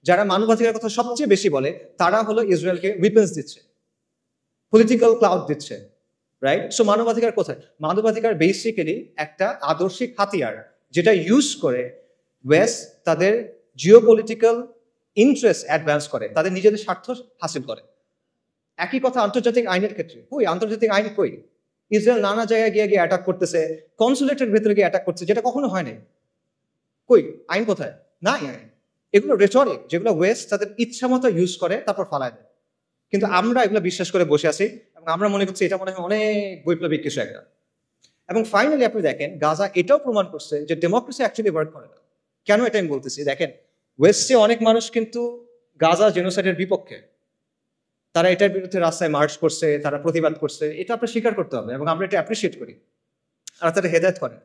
Speaker 1: যারা মানবাধিকার কথা সবচেয়ে বেশি বলে তারা হলো ইসরায়েলকে উইপেন্স দিচ্ছে, পলিটিক্যাল ক্লাউড দিচ্ছে, রাইট? সো মানবাধিকার কোথায়? মানবাধিকার বেসিক্যালি একটা আদর্শিক হাতিয়ার, যেটা ইউজ করে ওয়েস্ট তাদের জিওপলিটিক্যাল ইন্টারেস্ট অ্যাডভান্স করে, তাদের নিজেদের স্বার্থ হাসিল করে। একই কথা আন্তর্জাতিক আইনের ক্ষেত্রে। কই আন্তর্জাতিক আইন কই? ইসরায়েল নানা জায়গায় গিয়ে গিয়ে অ্যাটাক করতেছে, কনসুলেটের ভেতরে গিয়ে অ্যাটাক করছে, যেটা কখনো হয় নাই। কই আইন কোথায়? নাই আইন। এগুলো রেটরিক, যেগুলো ওয়েস্ট তাদের ইচ্ছা মতো ইউজ করে তারপর ফালায় দেয়। কিন্তু আমরা এগুলো বিশ্বাস করে বসে আছি, এবং আমরা মনে করছি এটা মনে হয় অনেক বৈপ্লবিক কিছু একটা। এবং ফাইনালি আপনি দেখেন গাজা এটাও প্রমাণ করছে যে ডেমোক্রেসি অ্যাকচুয়ালি ওয়ার্ক করে না। কেন এটা আমি বলতেছি? দেখেন, ওয়েস্টে অনেক মানুষ কিন্তু গাজা জেনোসাইডের বিপক্ষে, তারা এটার বিরুদ্ধে রাস্তায় মার্চ করছে, তারা প্রতিবাদ করছে, এটা আপনার স্বীকার করতে হবে, এবং আমরা এটা অ্যাপ্রিসিয়েট করি, আর তারা হেদায়েত করে।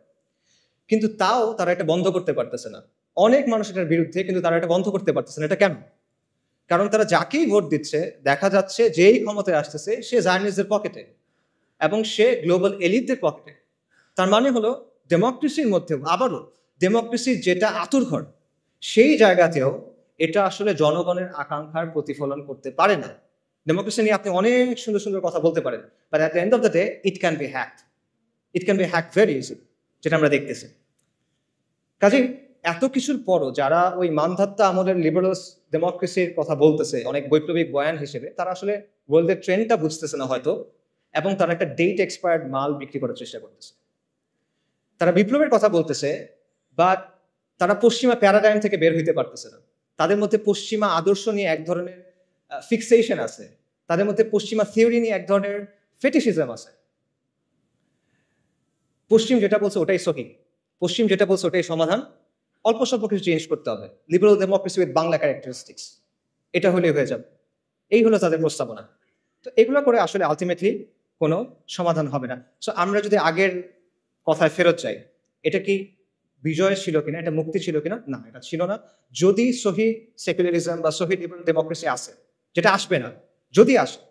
Speaker 1: কিন্তু তাও তারা এটা বন্ধ করতে পারতেছে না। অনেক মানুষ এটার বিরুদ্ধে, কিন্তু তারা এটা বন্ধ করতে পারতেছে না। এটা কেন? কারণ তারা যাকেই ভোট দিচ্ছে দেখা যাচ্ছে যেই ক্ষমতায় আসতেছে সে জার্নালিস্টদের পকেটে, এবং সে গ্লোবাল এলিটদের পকেটে। তার মানে হলো ডেমোক্রেসির মধ্যেও, আবারও ডেমোক্রেসির যেটা আতুরঘর, সেই জায়গাতেও এটা আসলে জনগণের আকাঙ্ক্ষার প্রতিফলন করতে পারে না। ডেমোক্রেসি নিয়ে আপনি অনেক সুন্দর সুন্দর কথা বলতে পারেন, but at the end of the day it can be hacked. It can be hack very easy, যেটা আমরা দেখতেছি। কাজেই এত কিছুর পরও যারা ওই মানধাত্তা আমলের লিবারাল ডেমোক্রেসির কথা বলতেছে অনেক বৈপ্লবিক বয়ান হিসেবে, তারা আসলে ওয়ার্ল্ডের ট্রেন্ডটা বুঝতেছে না হয়তো, এবং তারা একটা ডেট এক্সপায়ার্ড মাল বিক্রি করার চেষ্টা করতেছে। তারা বিপ্লবের কথা বলতেছে, বাট তারা পশ্চিমা প্যারাডাইম থেকে বের হইতে পারতেছে না। তাদের মধ্যে পশ্চিমা আদর্শ নিয়ে এক ধরনের ফিক্সেশন আছে, তাদের মধ্যে পশ্চিমা থিওরি নিয়ে এক ধরনের ফেটিশিজম আছে। পশ্চিম যেটা বলছে ওটাই সহি, পশ্চিম যেটা বলছে ওটাই সমাধান, অল্প স্বল্প কিছু চেঞ্জ করতে হবে। Liberal democracy with Bangla characteristics, এটা হলে হয়ে যাবে। এই হলো তাদের প্রস্তাবনা। তো এগুলো করে আসলে আলটিমেটলি কোনো সমাধান হবে না। সো আমরা যদি আগের কথায় ফেরত যাই, এটা কি বিজয় ছিল কিনা, এটা মুক্তি ছিল কিনা? না, এটা ছিল না। যদি সহি সেকুলারিজম বা সহি লিবারাল ডেমোক্রেসি আসে, যেটা আসবে না, যদি আসে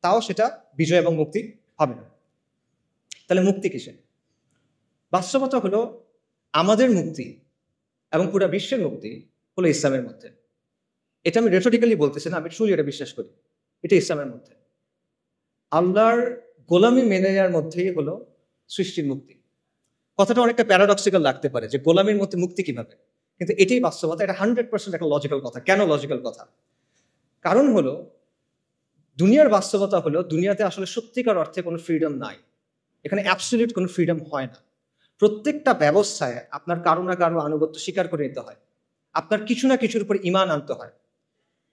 Speaker 1: তাও সেটা বিজয় এবং মুক্তি হবে না। তাহলে মুক্তি কিসে? বাস্তবতা হলো আমাদের মুক্তি এবং পুরো বিশ্বের মুক্তি হলো ইসলামের মধ্যে। এটা আমি রেটরিক্যালি বলতেছি না, আমি ট্রুলি এটা বিশ্বাস করি। এটা ইসলামের মধ্যে আল্লাহর গোলামি মেনে নেওয়ার মধ্যেই হলো সৃষ্টির মুক্তি। কথাটা অনেকটা প্যারাডক্সিক্যাল লাগতে পারে যে গোলামির মধ্যে মুক্তি কিভাবে, কিন্তু এটাই বাস্তবতা। এটা 100% একটা লজিক্যাল কথা। কেন লজিক্যাল কথা? কারণ হলো দুনিয়ার বাস্তবতা হলো দুনিয়াতে আসলে সত্যিকার অর্থে কোনো ফ্রিডম নাই। এখানে অ্যাবসলিউট কোনো ফ্রিডম হয় না। প্রত্যেকটা ব্যবস্থায় আপনার কারো না কারো আনুগত্য স্বীকার করে নিতে হয়, আপনার কিছু না কিছুর উপর ঈমান আনতে হয়,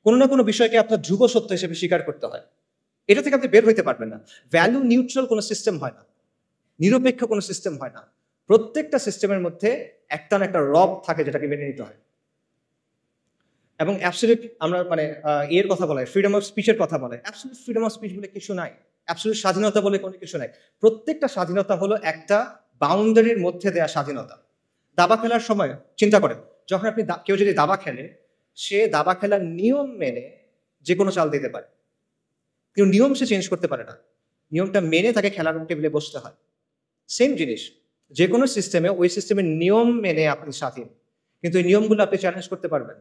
Speaker 1: কোনো না কোনো বিষয়কে আপনার ধ্রুব সত্য হিসেবে স্বীকার করতে হয়। এটা থেকে আপনি বের হইতে পারবেন না। ভ্যালু নিউট্রাল কোনো সিস্টেম হয় না, নিরপেক্ষ কোনো সিস্টেম হয় না। প্রত্যেকটা সিস্টেমের মধ্যে একটা না একটা রব থাকে যেটাকে মেনে নিতে হয়। এবং অ্যাবসলিউট আমরা মানে এর কথা বলে ফ্রিডম অফ স্পিচের কথা বলে, অ্যাবসলিউট ফ্রিডম অফ স্পিচ বলে কিছু নাই, অ্যাবসলিউট স্বাধীনতা বলে কোনো কিছু নাই। প্রত্যেকটা স্বাধীনতা হলো একটা বাউন্ডারির মধ্যে দেয়া স্বাধীনতা। দাবা খেলার সময় চিন্তা করেন, যখন আপনি কেউ যদি দাবা খেলে, সে দাবা খেলার নিয়ম মেনে যে কোনো চাল দিতে পারে, কিন্তু নিয়ম সে চেঞ্জ করতে পারে না। নিয়মটা মেনে তাকে খেলার টেবিলে বসতে হয়। সেম জিনিস, যে কোনো সিস্টেমে ওই সিস্টেমের নিয়ম মেনে আপনি স্বাধীন, কিন্তু এই নিয়মগুলো আপনি চ্যালেঞ্জ করতে পারবেন।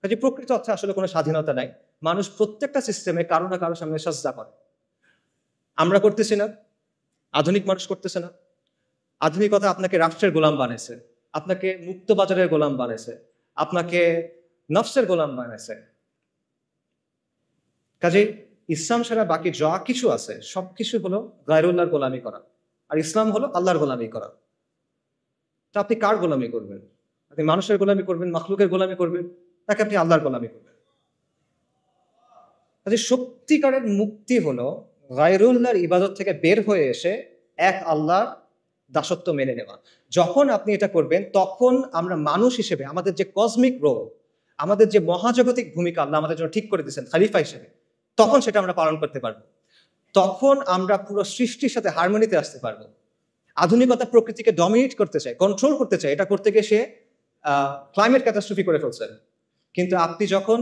Speaker 1: কাজে প্রকৃত অর্থে আসলে কোনো স্বাধীনতা নাই। মানুষ প্রত্যেকটা সিস্টেমে কারো না কারো সামনে সাজদা করে। আমরা করতেছি না, আধুনিক মানুষ করতেছে না। আধুনিকতা আপনাকে রাষ্ট্রের গোলাম বানাইছে, আপনাকে মুক্ত বাজারের গোলাম বানাইছে, আপনাকে নফসের গোলাম বানাইছে। কাজে ইসলাম ছাড়া বাকি যা কিছু আছে সবকিছু হলো গায়রুল্লাহর গোলামি করা, আর ইসলাম হলো আল্লাহর গোলামি করা। তা আপনি কার গোলামি করবেন? আপনি মানুষের গোলামি করবেন, মাখলুকের গোলামি করবেন, নাকি আপনি আল্লাহর গোলামি করবেন? কাজে সত্যিকারের মুক্তি হলো গায়রুল্লাহর ইবাদত থেকে বের হয়ে এসে এক আল্লাহর দাসত্ব মেনে নেওয়া। যখন আপনি এটা করবেন, তখন আমরা মানুষ হিসেবে আমাদের যে কসমিক রোল, আমাদের যে মহাজাগতিক ভূমিকা আল্লাহ আমাদের জন্য ঠিক করে দিয়েছেন খলিফা হিসেবে, তখন সেটা আমরা পালন করতে পারবো। তখন আমরা পুরো সৃষ্টির সাথে হারমোনিতে আসতে পারবো। আধুনিকতা প্রকৃতিকে ডমিনেট করতে চায়, কন্ট্রোল করতে চায়, এটা করতে গিয়ে সে ক্লাইমেট ক্যাটাস্ট্রফি করে ফেলছে। কিন্তু আপনি যখন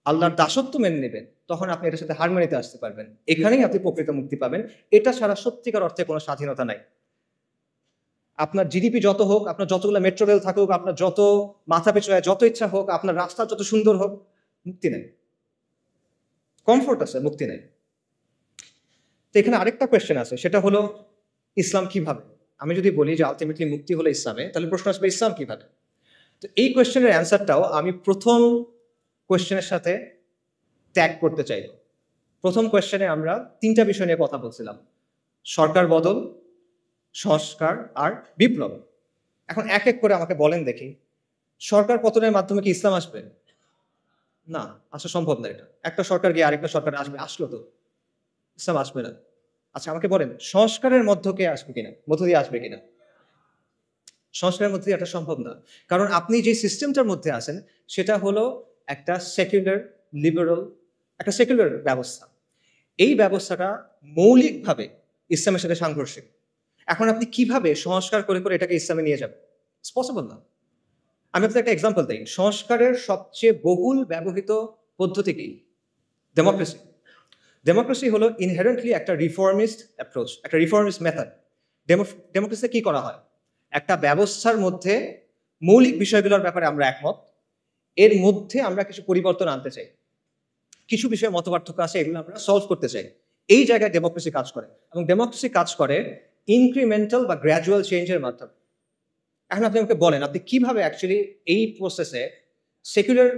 Speaker 1: আল্লাহর দাসত্ব মেনে নেবেন, তখন আপনি এটার সাথে হারমোনিতে আসতে পারবেন। এখানেই আপনি প্রকৃত মুক্তি পাবেন। এটা ছাড়া সত্যিকার অর্থে কোনো স্বাধীনতা নাই। আপনার জিডিপি যত হোক, আপনার যতগুলো মেট্রো রেল থাকুক, আপনার যত মাথা পিছু যত ইচ্ছা হোক, আপনার রাস্তা যত সুন্দর হোক, মুক্তি নেই। কমফোর্ট আছে, মুক্তি নেই। তো এখানে আরেকটা কোয়েশ্চেন আছে, সেটা হলো ইসলাম কিভাবে? আমি যদি বলি যে আলটিমেটলি মুক্তি হলো ইসলামে, তাহলে প্রশ্ন আসবে ইসলাম কিভাবে? তো এই কোয়েশ্চেনের অ্যান্সারটাও আমি প্রথম কোয়েশ্চেনের সাথে ট্যাগ করতে চাই। প্রথম কোয়েশ্চেনে আমরা তিনটা বিষয় নিয়ে কথা বলছিলাম: সরকার বদল, সংস্কার আর বিপ্লব। এখন এক এক করে আমাকে বলেন দেখি, সরকার পতনের মাধ্যমে কি ইসলাম আসবে? না, আসা সম্ভব না। এটা একটা সরকার গিয়ে আরেকটা সরকার আসবে, আসলো তো ইসলাম আসবে না। আচ্ছা আমাকে বলেন, সংস্কারের মধ্য দিয়ে আসবে কিনা? সংস্কারের মধ্যে দিয়ে এটা সম্ভব না। কারণ আপনি যে সিস্টেমটার মধ্যে আছেন সেটা হলো একটা সেকুলার লিবারাল, একটা সেকুলার ব্যবস্থা। এই ব্যবস্থাটা মৌলিকভাবে ইসলামের সাথে সাংঘর্ষিক। এখন আপনি কিভাবে সংস্কার করে করে এটাকে ইসলামে নিয়ে যাবেন? ইটস পসিবল না। আমি আপনাকে একটা এক্সাম্পল দিই। সংস্কারের সবচেয়ে বহুল ব্যবহৃত পদ্ধতি কি? ডেমোক্রেসি। ডেমোক্রেসি হলো ইনহেরেন্টলি একটা রিফর্মিস্ট অ্যাপ্রোচ, একটা রিফর্মিস্ট মেথড। ডেমোক্রেসিতে কি করা হয়? একটা ব্যবস্থার মধ্যে মৌলিক বিষয়গুলোর ব্যাপারে আমরা একমত, এর মধ্যে আমরা কিছু পরিবর্তন আনতে চাই, কিছু বিষয়ে মতপার্থক্য আছে, এগুলো আমরা সলভ করতে চাই। এই জায়গায় ডেমোক্রেসি কাজ করে, এবং ডেমোক্রেসি কাজ করে ইনক্রিমেন্টাল বা গ্র্যাজুয়াল চেঞ্জের মাধ্যমে। এখন আপনি আমাকে বলেন, আপনি কিভাবে অ্যাকচুয়ালি এই প্রসেসে সেকুলার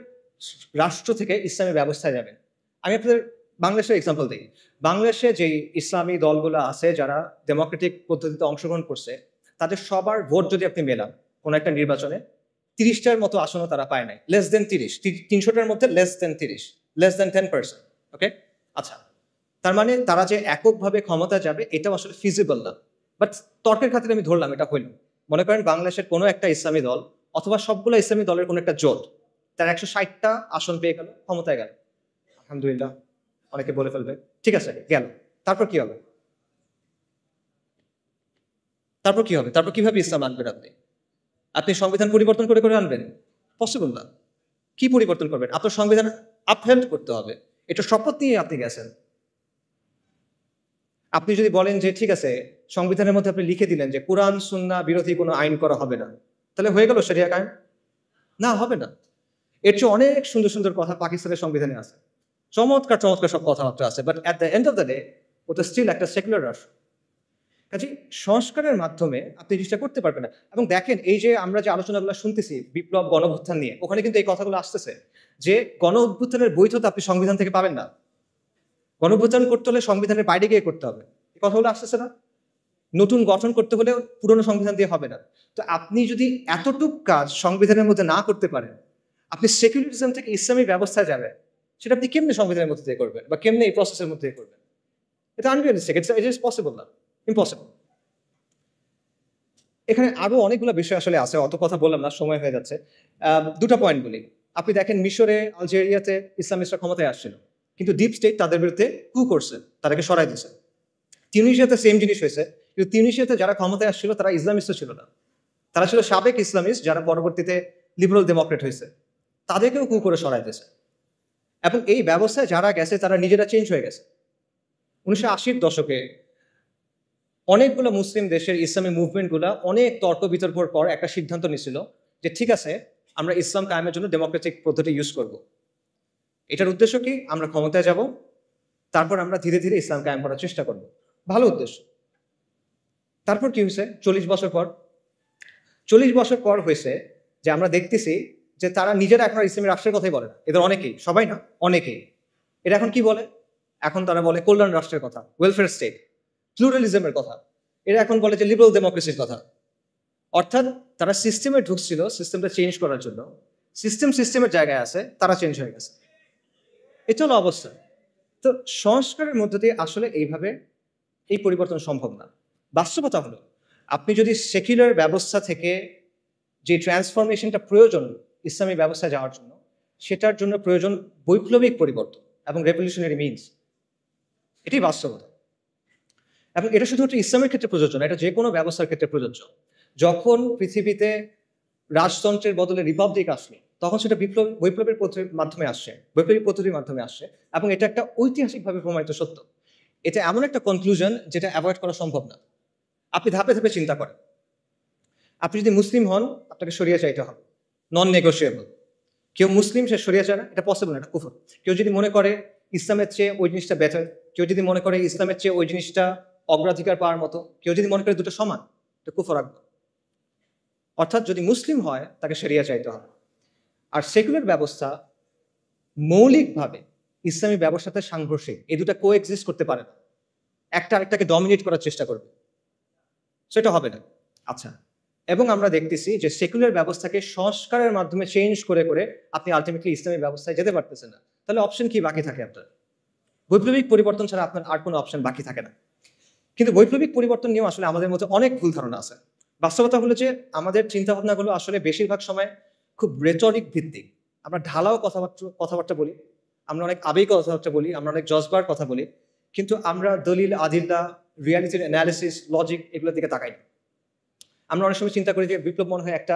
Speaker 1: রাষ্ট্র থেকে ইসলামী ব্যবস্থায় যাবেন? আমি আপনাদের বাংলাদেশের এক্সাম্পল দিই। বাংলাদেশে যে ইসলামী দলগুলো আছে যারা ডেমোক্রেটিক পদ্ধতিতে অংশগ্রহণ করছে, তাদের সবার ভোট যদি আপনি মেলান কোনো একটা নির্বাচনে, 30টার মতো আসনও তারা পায় নাই। লেস দেন 30, 300টার মধ্যে লেস দেন 30, লেস দেন 10%। ওকে, আচ্ছা, তার মানে তারা যে এককভাবে ক্ষমতা যাবে এটাও আসলে ফিজিবল না। বাট তর্কের খাতিরে আমি ধরলাম এটা হইল। মনে করেন বাংলাদেশের কোনো একটা ইসলামী দল অথবা সবগুলো ইসলামী দলের কোনো একটা জোট, তার 160টা আসন পেয়ে গেল, ক্ষমতায় গেল। আলহামদুলিল্লাহ, অনেকে বলে ফেলবে ঠিক আছে গেল, তারপর কি হবে? তারপর কি হবে? তারপর কিভাবে ইসলাম আনবেন আপনি? আপনি সংবিধান পরিবর্তন করে করে আনবেন? পসিবল না। কি পরিবর্তন করবেন? আপনার সংবিধান আপহেল্ড করতে হবে। এটা শপথ নিয়ে আপনি গেছেন। আপনি যদি বলেন যে ঠিক আছে, সংবিধানের মধ্যে আপনি লিখে দিলেন যে কোরআন সুন্নাহ বিরোধী কোনো আইন করা হবে না, তাহলে হয়ে গেল শরিয়া কায়েম? না, হবে না। এর চেয়ে অনেক সুন্দর সুন্দর কথা পাকিস্তানের সংবিধানে আছে, চমৎকার চমৎকার সব কথাবার্তা আছে, but at the end of the day ওটা স্টিল একটা সেকুলার রাষ্ট্র। কাজে সংস্কারের মাধ্যমে আপনি জিনিসটা করতে পারবেন না। এবং দেখেন, এই যে আমরা যে আলোচনাগুলো শুনতেছি বিপ্লব গণঅভ্যুত্থান নিয়ে, ওখানে কিন্তু এই কথাগুলো আসতেছে যে গণ অভ্যুত্থানের বৈধতা আপনি সংবিধান থেকে পাবেন না, গণঅভ্যুত্থান করতে হলে সংবিধানের বাইরে গিয়ে করতে হবে। এই কথাগুলো আসতেছে না? নতুন গঠন করতে হলে পুরনো সংবিধান দিয়ে হবে না। তো আপনি যদি এতটুক কাজ সংবিধানের মধ্যে না করতে পারেন, আপনি সেকুলারিজম থেকে ইসলামী ব্যবস্থায় যাবেন, সেটা আপনি কেমনে সংবিধানের মধ্যে দিয়ে করবেন বা কেমনে এই প্রসেসের মধ্যে দিয়ে করবেন? এটা আনরিয়ালিস্টিক, ইট ইজ পসিবল না, ইম্পসিবল। এখানে আরো অনেকগুলো বিষয় আসলে আছে, অত কথা বললাম না, সময় হয়ে যাচ্ছে। দুটো পয়েন্ট বলি। আপনি দেখেন মিশরে, আলজেরিয়াতে ইসলামিস্টরা ক্ষমতায় আসছিল, কিন্তু ডিপ স্টেট তাদের বিরুদ্ধে কু করছে, তাদেরকে সরাই দিয়েছে। তিউনিশিয়াতে সেম জিনিস হয়েছে, কিন্তু তিউনিশিয়াতে যারা ক্ষমতায় আসছিল তারা ইসলামিস্ট ছিল না, তারা ছিল সাবেক ইসলামিস্ট যারা পরবর্তীতে লিবারাল ডেমোক্রেট হয়েছে, তাদেরকেও কু করে সরাই দিয়েছে। এবং এই ব্যবস্থায় যারা গেছে তারা নিজেরা চেঞ্জ হয়ে গেছে। 1980-র দশকে অনেকগুলো মুসলিম দেশের ইসলামী মুভমেন্টগুলো অনেক তর্ক বিতর্কর পর একটা সিদ্ধান্ত নিয়েছিল যে ঠিক আছে, আমরা ইসলাম কায়েমের জন্য ডেমোক্রেটিক পদ্ধতি ইউজ করব। এটার উদ্দেশ্য কি? আমরা ক্ষমতায় যাব, তারপর আমরা ধীরে ধীরে ইসলাম কায়েম করার চেষ্টা করব। ভালো উদ্দেশ্য। তারপর কি হয়েছে? 40 বছর পর হয়েছে যে আমরা দেখতেছি যে তারা নিজেরা এখন আর ইসলামী রাষ্ট্রের কথাই বলে না। এদের অনেকেই, সবাই না, অনেকেই। এটা এখন কি বলে? এখন তারা বলে কল্যাণ রাষ্ট্রের কথা, ওয়েলফেয়ার স্টেট, প্লুরালিজমের কথা। এরা এখন বলে যে লিবারাল ডেমোক্রেসির কথা। অর্থাৎ তারা সিস্টেমে ঢুকছিল সিস্টেমটা চেঞ্জ করার জন্য, সিস্টেমের জায়গায় আছে, তারা চেঞ্জ হয়ে গেছে। এটা হলো অবস্থা। তো সংস্কারের মধ্য দিয়ে আসলে এইভাবে এই পরিবর্তন সম্ভব না। বাস্তবতা হলো, আপনি যদি সেকুলার ব্যবস্থা থেকে যে ট্রান্সফরমেশনটা প্রয়োজন ইসলামী ব্যবস্থায় যাওয়ার জন্য, সেটার জন্য প্রয়োজন বৈপ্লবিক পরিবর্তন এবং রেভলিউশনারি মিনস। এটাই বাস্তবতা। এবং এটা শুধুমাত্র ইসলামের ক্ষেত্রে প্রযোজ্য না, এটা যে কোনো ব্যবস্থার ক্ষেত্রে প্রযোজ্য। যখন পৃথিবীতে রাজতন্ত্রের বদলে রিপাবলিক আসলো, তখন সেটা বৈপ্লবের মাধ্যমে আসছে, বৈপ্লবিক পদ্ধতির মাধ্যমে আসছে, এবং এটা একটা ঐতিহাসিকভাবে প্রমাণিত সত্য। এটা এমন একটা কনক্লুশন যেটা অ্যাভয়েড করা সম্ভব না। আপনি ধাপে ধাপে চিন্তা করেন। আপনি যদি মুসলিম হন, আপনাকে শরিয়া চাইতে হবে, নন নেগোশিয়েবল। কেউ মুসলিম, সে শরিয়া চায় না, এটা পসিবল না, এটা কুফর। কেউ যদি মনে করে ইসলামের চেয়ে ওই জিনিসটা বেটার, কেউ যদি মনে করে ইসলামের চেয়ে ওই জিনিসটা অগ্রাধিকার পাওয়ার মতো, কেউ যদি মনে করে দুটো সমান, এটা কুফর আকবার। অর্থাৎ যদি মুসলিম হয় তাকে শরিয়া চাইতে হবে। আর সেকুলার ব্যবস্থা মৌলিকভাবে ইসলামী ব্যবস্থাতে সাংঘর্ষিক, এই দুটা কো এক্সিস্ট করতে পারে না। একটা আরেকটাকে ডমিনেট করার চেষ্টা করবে, সেটা হবে না। আচ্ছা, এবং আমরা দেখতেছি যে সেকুলার ব্যবস্থাকে সংস্কারের মাধ্যমে চেঞ্জ করে করে আপনি আলটিমেটলি ইসলামী ব্যবস্থায় যেতে পারতেছেন না। তাহলে অপশন কি বাকি থাকে আপনার? বৈপ্লবিক পরিবর্তন ছাড়া আপনার আর কোনো অপশন বাকি থাকে না। কিন্তু বৈপ্লবিক পরিবর্তন নিয়েও আসলে আমাদের মধ্যে অনেক ভুল ধারণা আছে। বাস্তবতা হলো যে আমাদের চিন্তা ভাবনাগুলো আসলে বেশিরভাগ সময় খুব রেটরিক ভিত্তিক। আমরা ঢালাও কথাবার্তা বলি, আমরা অনেক আবেগী কথাবার্তা বলি, আমরা অনেক জজবার কথা বলি, কিন্তু আমরা দলিল, আদিল্লা, রিয়ালিটির অ্যানালিসিস, লজিক এগুলোর দিকে তাকাই না। আমরা অনেক সময় চিন্তা করি যে বিপ্লব মনে হয় একটা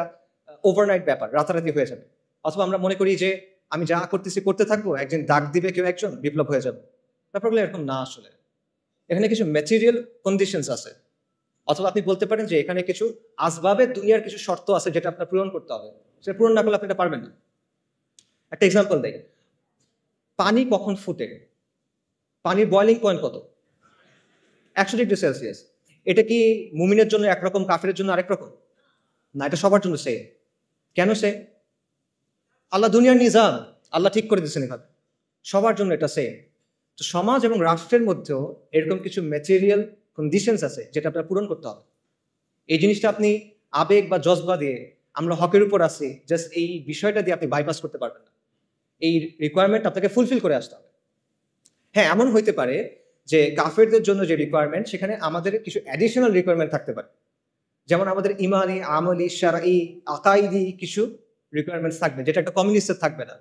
Speaker 1: ওভারনাইট ব্যাপার, রাতারাতি হয়ে যাবে। অথবা আমরা মনে করি যে আমি যা করতেছি করতে থাকবো, একদিন ডাক দিবে কেউ একজন, বিপ্লব হয়ে যাবে। ব্যাপারগুলো এরকম না। আসলে এখানে কিছু ম্যাটেরিয়াল কন্ডিশনস আছে, অথবা আপনি বলতে পারেন যে এখানে কিছু আসবাবের দুনিয়ার কিছু শর্ত আছে যেটা আপনার পূরণ করতে হবে। সেটা পূরণ না করলে আপনি এটা পারবেন না। একটা এক্সাম্পল দেয়, পানি কখন ফুটে? পানির বয়লিং পয়েন্ট কত? 100°C। এটা কি মুমিনের জন্য একরকম, কাফেরের জন্য আরেক রকম? না, এটা সবার জন্য সেম। কেন সেম? আল্লাহ দুনিয়ার নিজাম, আল্লাহ ঠিক করে দিচ্ছেন এভাবে, সবার জন্য এটা সেম। তো সমাজ এবং রাষ্ট্রের মধ্যেও এরকম কিছু ম্যাটেরিয়াল কন্ডিশনস আছে যেটা আপনার পূরণ করতে হবে। এই জিনিসটা আপনি আবেগ বা জজবা দিয়ে, আমরা হকের উপর আছি, জাস্ট এই বিষয়টা দিয়ে আপনি বাইপাস করতে পারবেন না। এই রিকোয়ারমেন্ট আপনাকে ফুলফিল করে আসতে হবে। হ্যাঁ, এমন হইতে পারে যে কাফেরদের জন্য যে রিকোয়ারমেন্ট, সেখানে আমাদের কিছু অ্যাডিশনাল রিকোয়ারমেন্ট থাকতে পারে। যেমন আমাদের ইমানি, আমলি, শারঈ, আকাইদি কিছু রিকোয়ারমেন্টস থাকবে, যেটা একটা কমিউনিস্টের থাকবে না।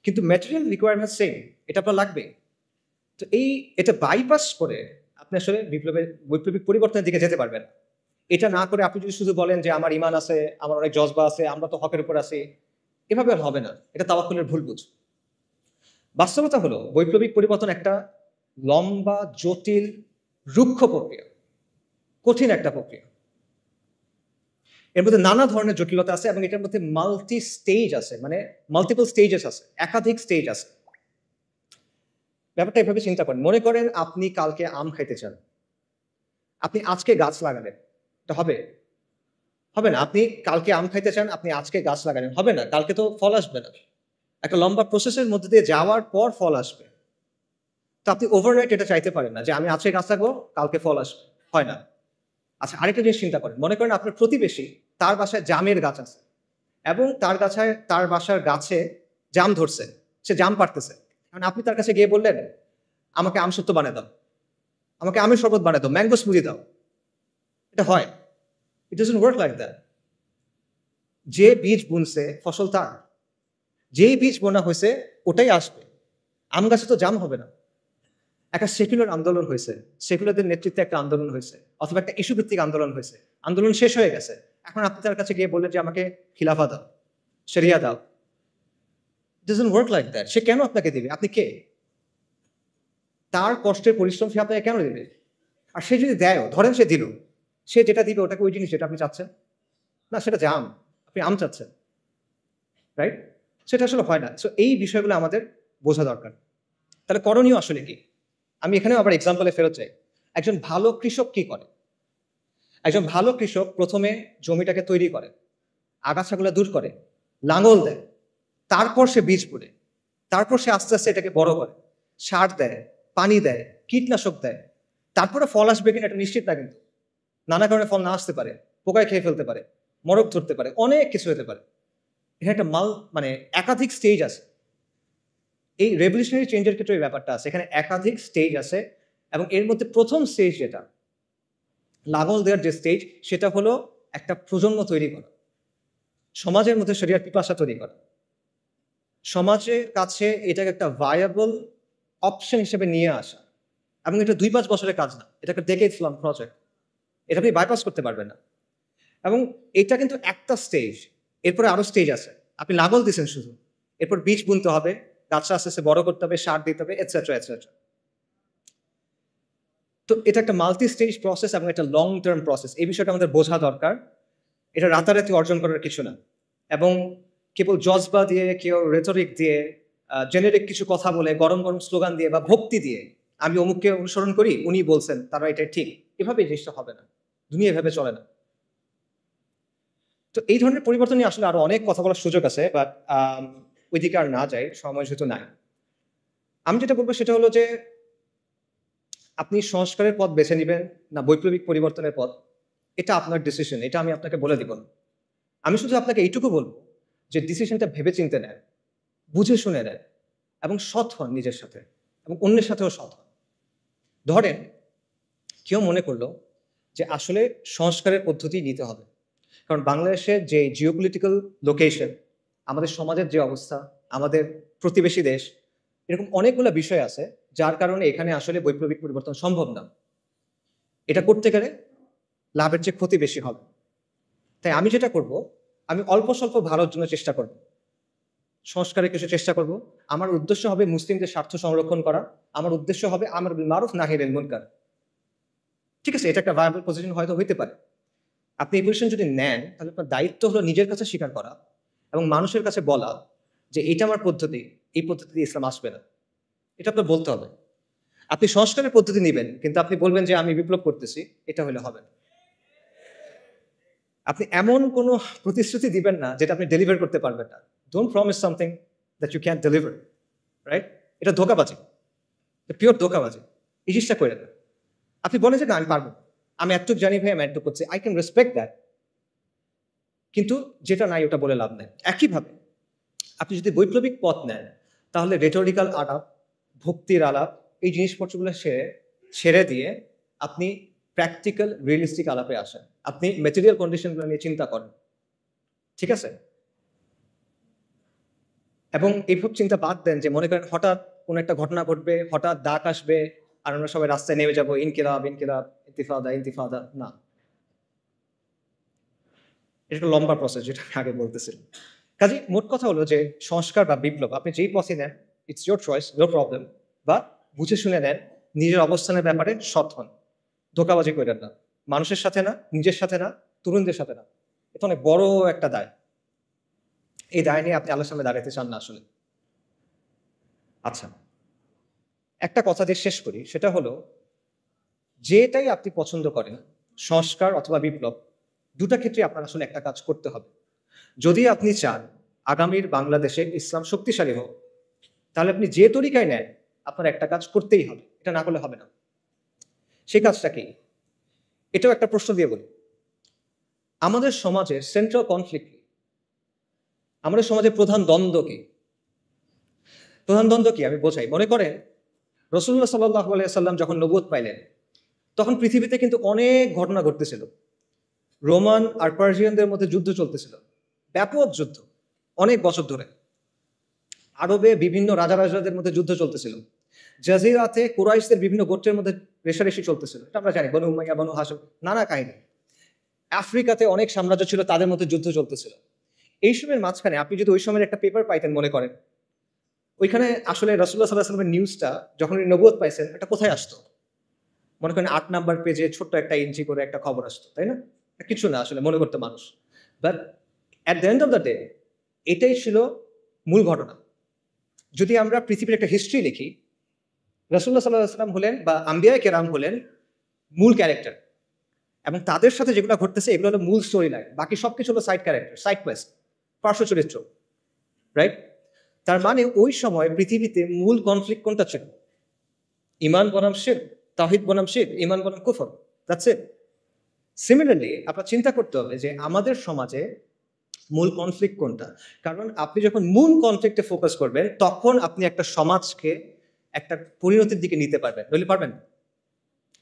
Speaker 1: কিন্তু ম্যাটেরিয়াল রিকোয়ারমেন্ট সেম, এটা আপনার লাগবে। তো এটা বাইপাস করে আপনি আসলে বৈপ্লবিক পরিবর্তনের দিকে যেতে পারবেন। এটা না করে আপনি যদি শুধু বলেন যে আমার ইমান আছে, আমার অনেক জজবা আছে, আমরা তো হকের উপর আছি, এভাবে আর হবে না। এটা তাওয়াক্কুলের ভুল বুঝ। বাস্তবতা হলো বৈপ্লবিক পরিবর্তন একটা লম্বা, জটিল, রুক্ষ প্রক্রিয়া, কঠিন একটা প্রক্রিয়া। এর মধ্যে নানা ধরনের জটিলতা আছে এবং এটার মধ্যে মাল্টি স্টেজ আছে, মানে মাল্টিপল স্টেজেস আছে, একাধিক স্টেজ আছে। ব্যাপারটা এভাবে চিন্তা করেন, মনে করেন আপনি কালকে আম খাইতে চান, আপনি আজকে গাছ লাগালেন, এটা হবে? হবে না। আপনি কালকে আম খাইতে চান, আপনি আজকে গাছ লাগালেন, হবে না, কালকে তো ফল আসবে না। একটা লম্বা প্রসেসের মধ্যে দিয়ে যাওয়ার পর ফল আসবে। তো আপনি ওভারনাইট এটা চাইতে পারেন না যে আমি আজকে গাছ লাগাবো, কালকে ফল আসবে, হয় না। আচ্ছা, আরেকটা জিনিস চিন্তা করেন, মনে করেন আপনার প্রতিবেশী, তার বাসায় জামের গাছ আছে এবং তার বাসার গাছে জাম ধরছে, সে জাম পাড়তেছে। কারণ আপনি তার কাছে গিয়ে বললেন, আমাকে আমসত্ত্ব বানিয়ে দাও, আমাকে আমের শরবত বানিয়ে দাও, ম্যাঙ্গো স্মুদি দাও। এটা হয়? ইট ডাজন্ট ওয়ার্ক লাইক দ্যাট। যে বীজ বুনছে ফসল তার, যেই বীজ বোনা হয়েছে ওটাই আসবে। আম গাছে তো জাম হবে না। একটা সেকুলার আন্দোলন হয়েছে, সেকুলারদের নেতৃত্বে একটা আন্দোলন হয়েছে, অথবা একটা ইস্যু ভিত্তিক আন্দোলন হয়েছে, আন্দোলন শেষ হয়ে গেছে, এখন আপনি তার কাছে গিয়ে বললেন যে আমাকে খিলাফা দাও, শরিয়া দাও। It doesn't work like that. সে কেন আপনাকে দিবে? আপনি কে? তার কষ্টের পরিশ্রম সে আপনাকে কেন দেবে? আর সে যদি দেয়, ধরেন সে দিল, সে যেটা দিবে ওটাকে ওই জিনিস যেটা আপনি চাচ্ছেন না, সেটা জাম, আপনি আম চাচ্ছেন, রাইট? সেটা আসলে হয় না। সো এই বিষয়গুলো আমাদের বোঝা দরকার। তাহলে করণীয় আসলে কি? আমি এখানেও আবার এক্সাম্পলে ফেরত যাই। একজন ভালো কৃষক কি করে? একজন ভালো কৃষক প্রথমে জমিটাকে তৈরি করে, আগাছাগুলো দূর করে, লাঙল দেয়, তারপর সে বীজ বুনে, তারপর সে আস্তে আস্তে এটাকে বড় করে, সার দেয়, পানি দেয়, কীটনাশক দেয়। তারপরে ফল আসবে কিনা এটা নিশ্চিত না, কিন্তু নানা কারণে ফল না আসতে পারে, পোকায় খেয়ে ফেলতে পারে, মরক ধরতে পারে, অনেক কিছু হতে পারে। এখানে একটা মানে একাধিক স্টেজ আছে। এই রেভলিউশনারি চেঞ্জের ক্ষেত্রে এই ব্যাপারটা আছে, এখানে একাধিক স্টেজ আছে। এবং এর মধ্যে প্রথম স্টেজ যেটা লাঙল দেওয়ার যে স্টেজ, সেটা হলো একটা প্রজন্ম তৈরি করা, সমাজের মধ্যে শরিয়ার পিপাসা তৈরি করা, সমাজের কাছে এটাকে একটা ভায়াবল অপশন হিসেবে নিয়ে আসা। এবং এটা 2-5 বছরের কাজ না, এটা একটা ডেকেডস লং প্রজেক্ট, এটা আপনি বাইপাস করতে পারবেন না। এবং এটা কিন্তু একটা স্টেজ, এরপরে আরো স্টেজ আছে। আপনি লাঙল দিচ্ছেন শুধু, এরপর বীজ বুনতে হবে, গাছটা আস্তে আস্তে বড় করতে হবে, সার দিতে হবে, এটসেট্রা এটসেট্রা। তো এটা একটা মাল্টি স্টেজ প্রসেস এবং একটা লং টার্ম প্রসেস। এই বিষয়টা আমাদের বোঝা দরকার। এটা রাতারাতি অর্জন করার কিছু না। এবং কেবল জজবা দিয়ে, কেউ রেটরিক দিয়ে, জেনেরিক কিছু কথা বলে, গরম গরম স্লোগান দিয়ে বা ভক্তি দিয়ে, আমি অমুককে অনুসরণ করি, উনি বলছেন তারা এটা ঠিক, এভাবে এই জিনিসটা হবে না। দুনিয়া এভাবে চলে না। তো এই ধরনের পরিবর্তন নিয়ে আসলে আরো অনেক কথা বলার সুযোগ আছে, বাট ওইদিকে আর না যাই, সময় যেহেতু নাই। আমি যেটা বলবো সেটা হলো যে আপনি সংস্কারের পথ বেছে নেবেন না বৈপ্লবিক পরিবর্তনের পথ, এটা আপনার ডিসিশন, এটা আমি আপনাকে বলে দিব না। আমি শুধু আপনাকে এইটুকু বলবো যে ডিসিশনটা ভেবে চিনতে নেন, বুঝে শুনে নেন, এবং সৎ হন নিজের সাথে এবং অন্যের সাথেও সৎ হন। ধরেন কেউ মনে করলো যে আসলে সংস্কারের পদ্ধতি নিতে হবে, কারণ বাংলাদেশের যে জিওপলিটিক্যাল লোকেশন, আমাদের সমাজের যে অবস্থা, আমাদের প্রতিবেশী দেশ, এরকম অনেকগুলো বিষয় আছে যার কারণে এখানে আসলে বৈপ্লবিক পরিবর্তন সম্ভব না। এটা করতে গেলে লাভের চেয়ে ক্ষতি বেশি হবে। তাই আমি যেটা করব, আমি অল্প স্বল্প ভালোর জন্য চেষ্টা করব, সংস্কারের কিছু চেষ্টা করব। আমার উদ্দেশ্য হবে মুসলিমদের স্বার্থ সংরক্ষণ করা, আমার উদ্দেশ্য হবে আমর বিল মারুফ নাহি আনিল মুনকার। ঠিক আছে, এটা একটা ভায়াবল পজিশন হয়তো হইতে পারে। আপনি এই পজিশন যদি নেন, তাহলে আপনার দায়িত্ব হলো নিজের কাছে স্বীকার করা এবং মানুষের কাছে বলা যে এটা আমার পদ্ধতি, এই পদ্ধতিতে ইসলাম আসবে না, এটা আপনার বলতে হবে। আপনি সংস্কারের পদ্ধতি নেবেন, কিন্তু আপনি বলবেন যে আমি বিপ্লব করতেছি, এটা হলে হবে না। আপনি এমন কোনো প্রতিশ্রুতি দিবেন না যেটা আপনি ডেলিভার করতে পারবেন না। Don't promise something that you can deliver, right? এটা ধোঁকাবাজি, পিওর ধোঁকাবাজি। এই জিনিসটা করে না। আপনি বলেন যে না আমি পারবো, আমি এতটুকু জানি ভাই, আমি এতটুকু করছি, আই ক্যান রেসপেক্ট দ্যাট, কিন্তু যেটা নাই ওটা বলে লাভ নেই। একইভাবে আপনি যদি বৈপ্লবিক পথ নেন, তাহলে রেটোরিক্যাল আলাপ, ভক্তির আলাপ, এই জিনিসপত্রগুলো ছেড়ে দিয়ে আপনি প্র্যাকটিক্যাল রিয়েলিস্টিক আলাপে আসেন। আপনি ম্যাটেরিয়াল কন্ডিশনগুলো নিয়ে চিন্তা করেন, ঠিক আছে? এবং এইসব চিন্তা বাদ দেন যে মনে করেন হঠাৎ কোনো একটা ঘটনা ঘটবে, হঠাৎ ডাক আসবে, আর আমরা সবাই রাস্তায় নেমে যাবো, ইনকিলাব ইনকিলাব, ইন্তিফাদা ইন্তিফাদা। না, এটা একটা লম্বা প্রসেস, যেটা আমি আগে বলতেছিলাম। কাজে মোট কথা হলো যে সংস্কার বা বিপ্লব আপনি যেই পথে নেন, it's your choice, no problem. বা বুঝে শুনে নেন, নিজের অবস্থানের ব্যাপারে সৎ হন, ধোঁকাবাজি করেন না, মানুষের সাথে না, নিজের সাথে না, তরুণদের সাথে না। এটা অনেক বড় একটা দায়। এই দায় নিয়ে আপনি আল্লাহর সামনে দাঁড়াতে চান না আসলে। আচ্ছা, একটা কথা দিয়ে শেষ করি, সেটা হলো যেটাই আপনি পছন্দ করেন, সংস্কার অথবা বিপ্লব, দুটা ক্ষেত্রে আপনার আসলে একটা কাজ করতে হবে। যদি আপনি চান আগামীর বাংলাদেশে ইসলাম শক্তিশালী হোক, তাহলে আপনি যে তরিকায় নেন, আপনার একটা কাজ করতেই হবে, এটা না করলে হবে না। সেই কাজটা কি? এটাও একটা প্রশ্ন দিয়ে বলি, আমাদের সমাজে সেন্ট্রাল কনফ্লিক্ট কি? আমাদের সমাজে প্রধান দ্বন্দ্ব কি? প্রধান দ্বন্দ্ব কি আমি বোঝাই। মনে করেন রাসূলুল্লাহ সাল্লাল্লাহু আলাইহি ওয়াসাল্লাম যখন নবুয়ত পাইলেন, তখন পৃথিবীতে কিন্তু অনেক ঘটনা ঘটতেছিল। রোমান আর পার্সিয়ানদের মধ্যে যুদ্ধ চলতেছিল, ব্যাপক যুদ্ধ, অনেক বছর ধরে। আরবে বিভিন্ন রাজাদের মধ্যে যুদ্ধ চলতেছিল। জাজিরাতে কুরাইশদের বিভিন্ন গোত্রের মধ্যে রেষারেষি চলতেছিল, এটা আমরা জানি, বনু উমাইয়া, বনু হাশিম, নানা কাহিনী। আফ্রিকাতে অনেক সাম্রাজ্য ছিল, তাদের মধ্যে যুদ্ধ চলতেছিল। এই সময়ের মাঝখানে আপনি যদি ওই সময়ের একটা পেপার পাইতেন, মনে করেন ওইখানে আসলে রাসূলুল্লাহ সাল্লাল্লাহু আলাইহি ওয়াসাল্লামের নিউজটা যখন উনি নবুয়ত পাইছেন, এটা কোথায় আসতো? মনে করেন 8 নাম্বার পেজে ছোট্ট একটা ইঞ্চি করে একটা খবর আসতো, তাই না? কিছু না আসলে মনে করতে মানুষ, but at the end of the day এটাই ছিল মূল ঘটনা। যদি আমরা পৃথিবীর একটা হিস্ট্রি লিখি, রাসূলুল্লাহ সাল্লাল্লাহু আলাইহি ওয়াসাল্লাম হলেন বা আম্বিয়ায়ে কেরাম হলেন মূল ক্যারেক্টার, এবং তাদের সাথে যেগুলো ঘটতেছে এগুলো হলো মূল স্টোরি লাইন, বাকি সবকিছু হলো সাইড ক্যারেক্টার, সাইড কোয়েস্ট, পার্শ্ব চরিত্র, রাইট? তার মানে ওই সময় পৃথিবীতে মূল কনফ্লিক্ট কোনটা ছিল? ইমান বনাম শিরক, তাওহীদ বনাম শিরক, ইমান বনাম কুফর, দ্যাটস ইট। সিমিলারলি আপনার চিন্তা করতে হবে যে আমাদের সমাজে মূল কনফ্লিক্ট কোনটা। কারণ আপনি যখন মূল কনফ্লিক্টে ফোকাস করবেন, তখন আপনি একটা সমাজকে একটা পরিণতির দিকে নিতে পারবেন, নইলে পারবেন না।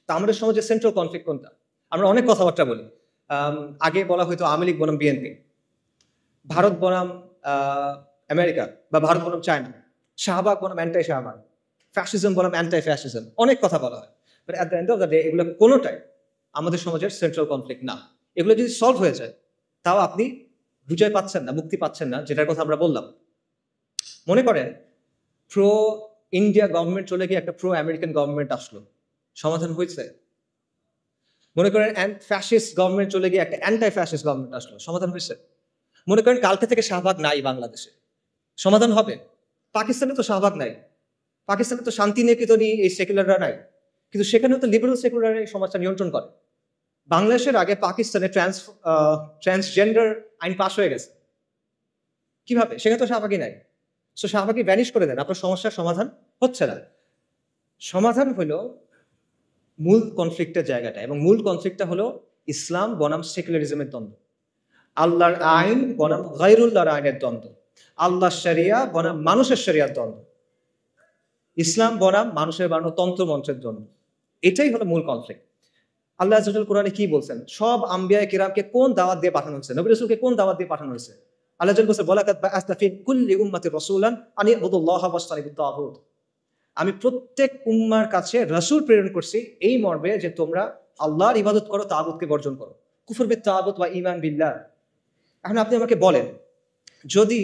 Speaker 1: তা আমাদের সমাজে সেন্ট্রাল কনফ্লিক্ট কোনটা? আমরা অনেক কথাবার্তা বলি। আগে বলা হয়তো আওয়ামী লীগ বনাম বিএনপি, ভারত বনাম আমেরিকা, বা ভারত বনাম চায়না, শাহবাগ বনাম অ্যান্টাই শাহবাগ, ফ্যাসিজম বনাম অ্যান্টাই ফ্যাসিজম, অনেক কথা বলা হয়। But at the end of the day এগুলো কোনোটাই আমাদের সমাজের সেন্ট্রাল কনফ্লিক্ট না। এগুলো যদি সলভ হয়ে যায়, তাও আপনি বিজয় পাচ্ছেন না, মুক্তি পাচ্ছেন না, যেটার কথা আমরা বললাম। মনে করেন প্রো ইন্ডিয়া গভর্নমেন্ট চলে গিয়ে একটা প্রো আমেরিকান গভর্নমেন্ট আসলো, সমাধান হয়েছে? মনে করেন ফ্যাসিস্ট গভর্নমেন্ট চলে গিয়ে একটা অ্যান্টাই ফ্যাসিস্ট গভর্নমেন্ট আসলো, সমাধান হয়েছে? মনে করেন কালকে থেকে শাহবাগ নাই বাংলাদেশে, সমাধান হবে? পাকিস্তানে তো শাহবাগ নাই, পাকিস্তানে তো শান্তি নিকেতনই এই সেকুলাররা নাই, কিন্তু সেখানেও তো লিবারেল সেকুলার এই সমাজটা নিয়ন্ত্রণ করে। বাংলাদেশের আগে পাকিস্তানে ট্রান্সজেন্ডার আইন পাস হয়ে গেছে, কিভাবে? সেখানে তো শাহবাগই নাই। সো শাহবাগই ভ্যানিশ করে দেন, আপনার সমস্যার সমাধান হচ্ছে না। সমাধান হলো মূল কনফ্লিক্টের জায়গাটা, এবং মূল কনফ্লিক্টটা হলো ইসলাম বনাম সেকুলারিজমের দ্বন্দ্ব, আল্লাহর আইন বনাম গায়রুল্লাহর আইনের দ্বন্দ্ব, আল্লাহর শরিয়া বনাম মানুষের শরিয়ার দ্বন্দ্ব, ইসলাম বনাম মানুষের বানানো তন্ত্রমন্ত্রের দ্বন্দ্ব। এটাই হলো মূল কনফ্লিক্ট। আল্লাহ আযজা ওয়া জাল্লা কোরআনে কি বলছেন? সব আম্বিয়া কিরামকে কোন দাওয়াত দিয়ে পাঠানো হয়েছে? নবী রাসূলকে কোন দাওয়াত দিয়ে পাঠানো হয়েছে? আল্লাহ আযজা ওয়া জাল্লা বলছে, ওয়ালাকাদ বাআসনা ফি কুল্লি উম্মাতির রাসূলান আন ইবুদুল্লাহা ওয়াজতানিবুত তাগুত। আমি প্রত্যেক উম্মার কাছে রাসূল প্রেরণ করছি এই মর্মে যে তোমরা আল্লাহর ইবাদত করো, তাগুতকে বর্জন করো। কুফর বিত তাগুত ওয়া ঈমান বিল্লাহ। এখন আপনি আমাকে বলেন, যদি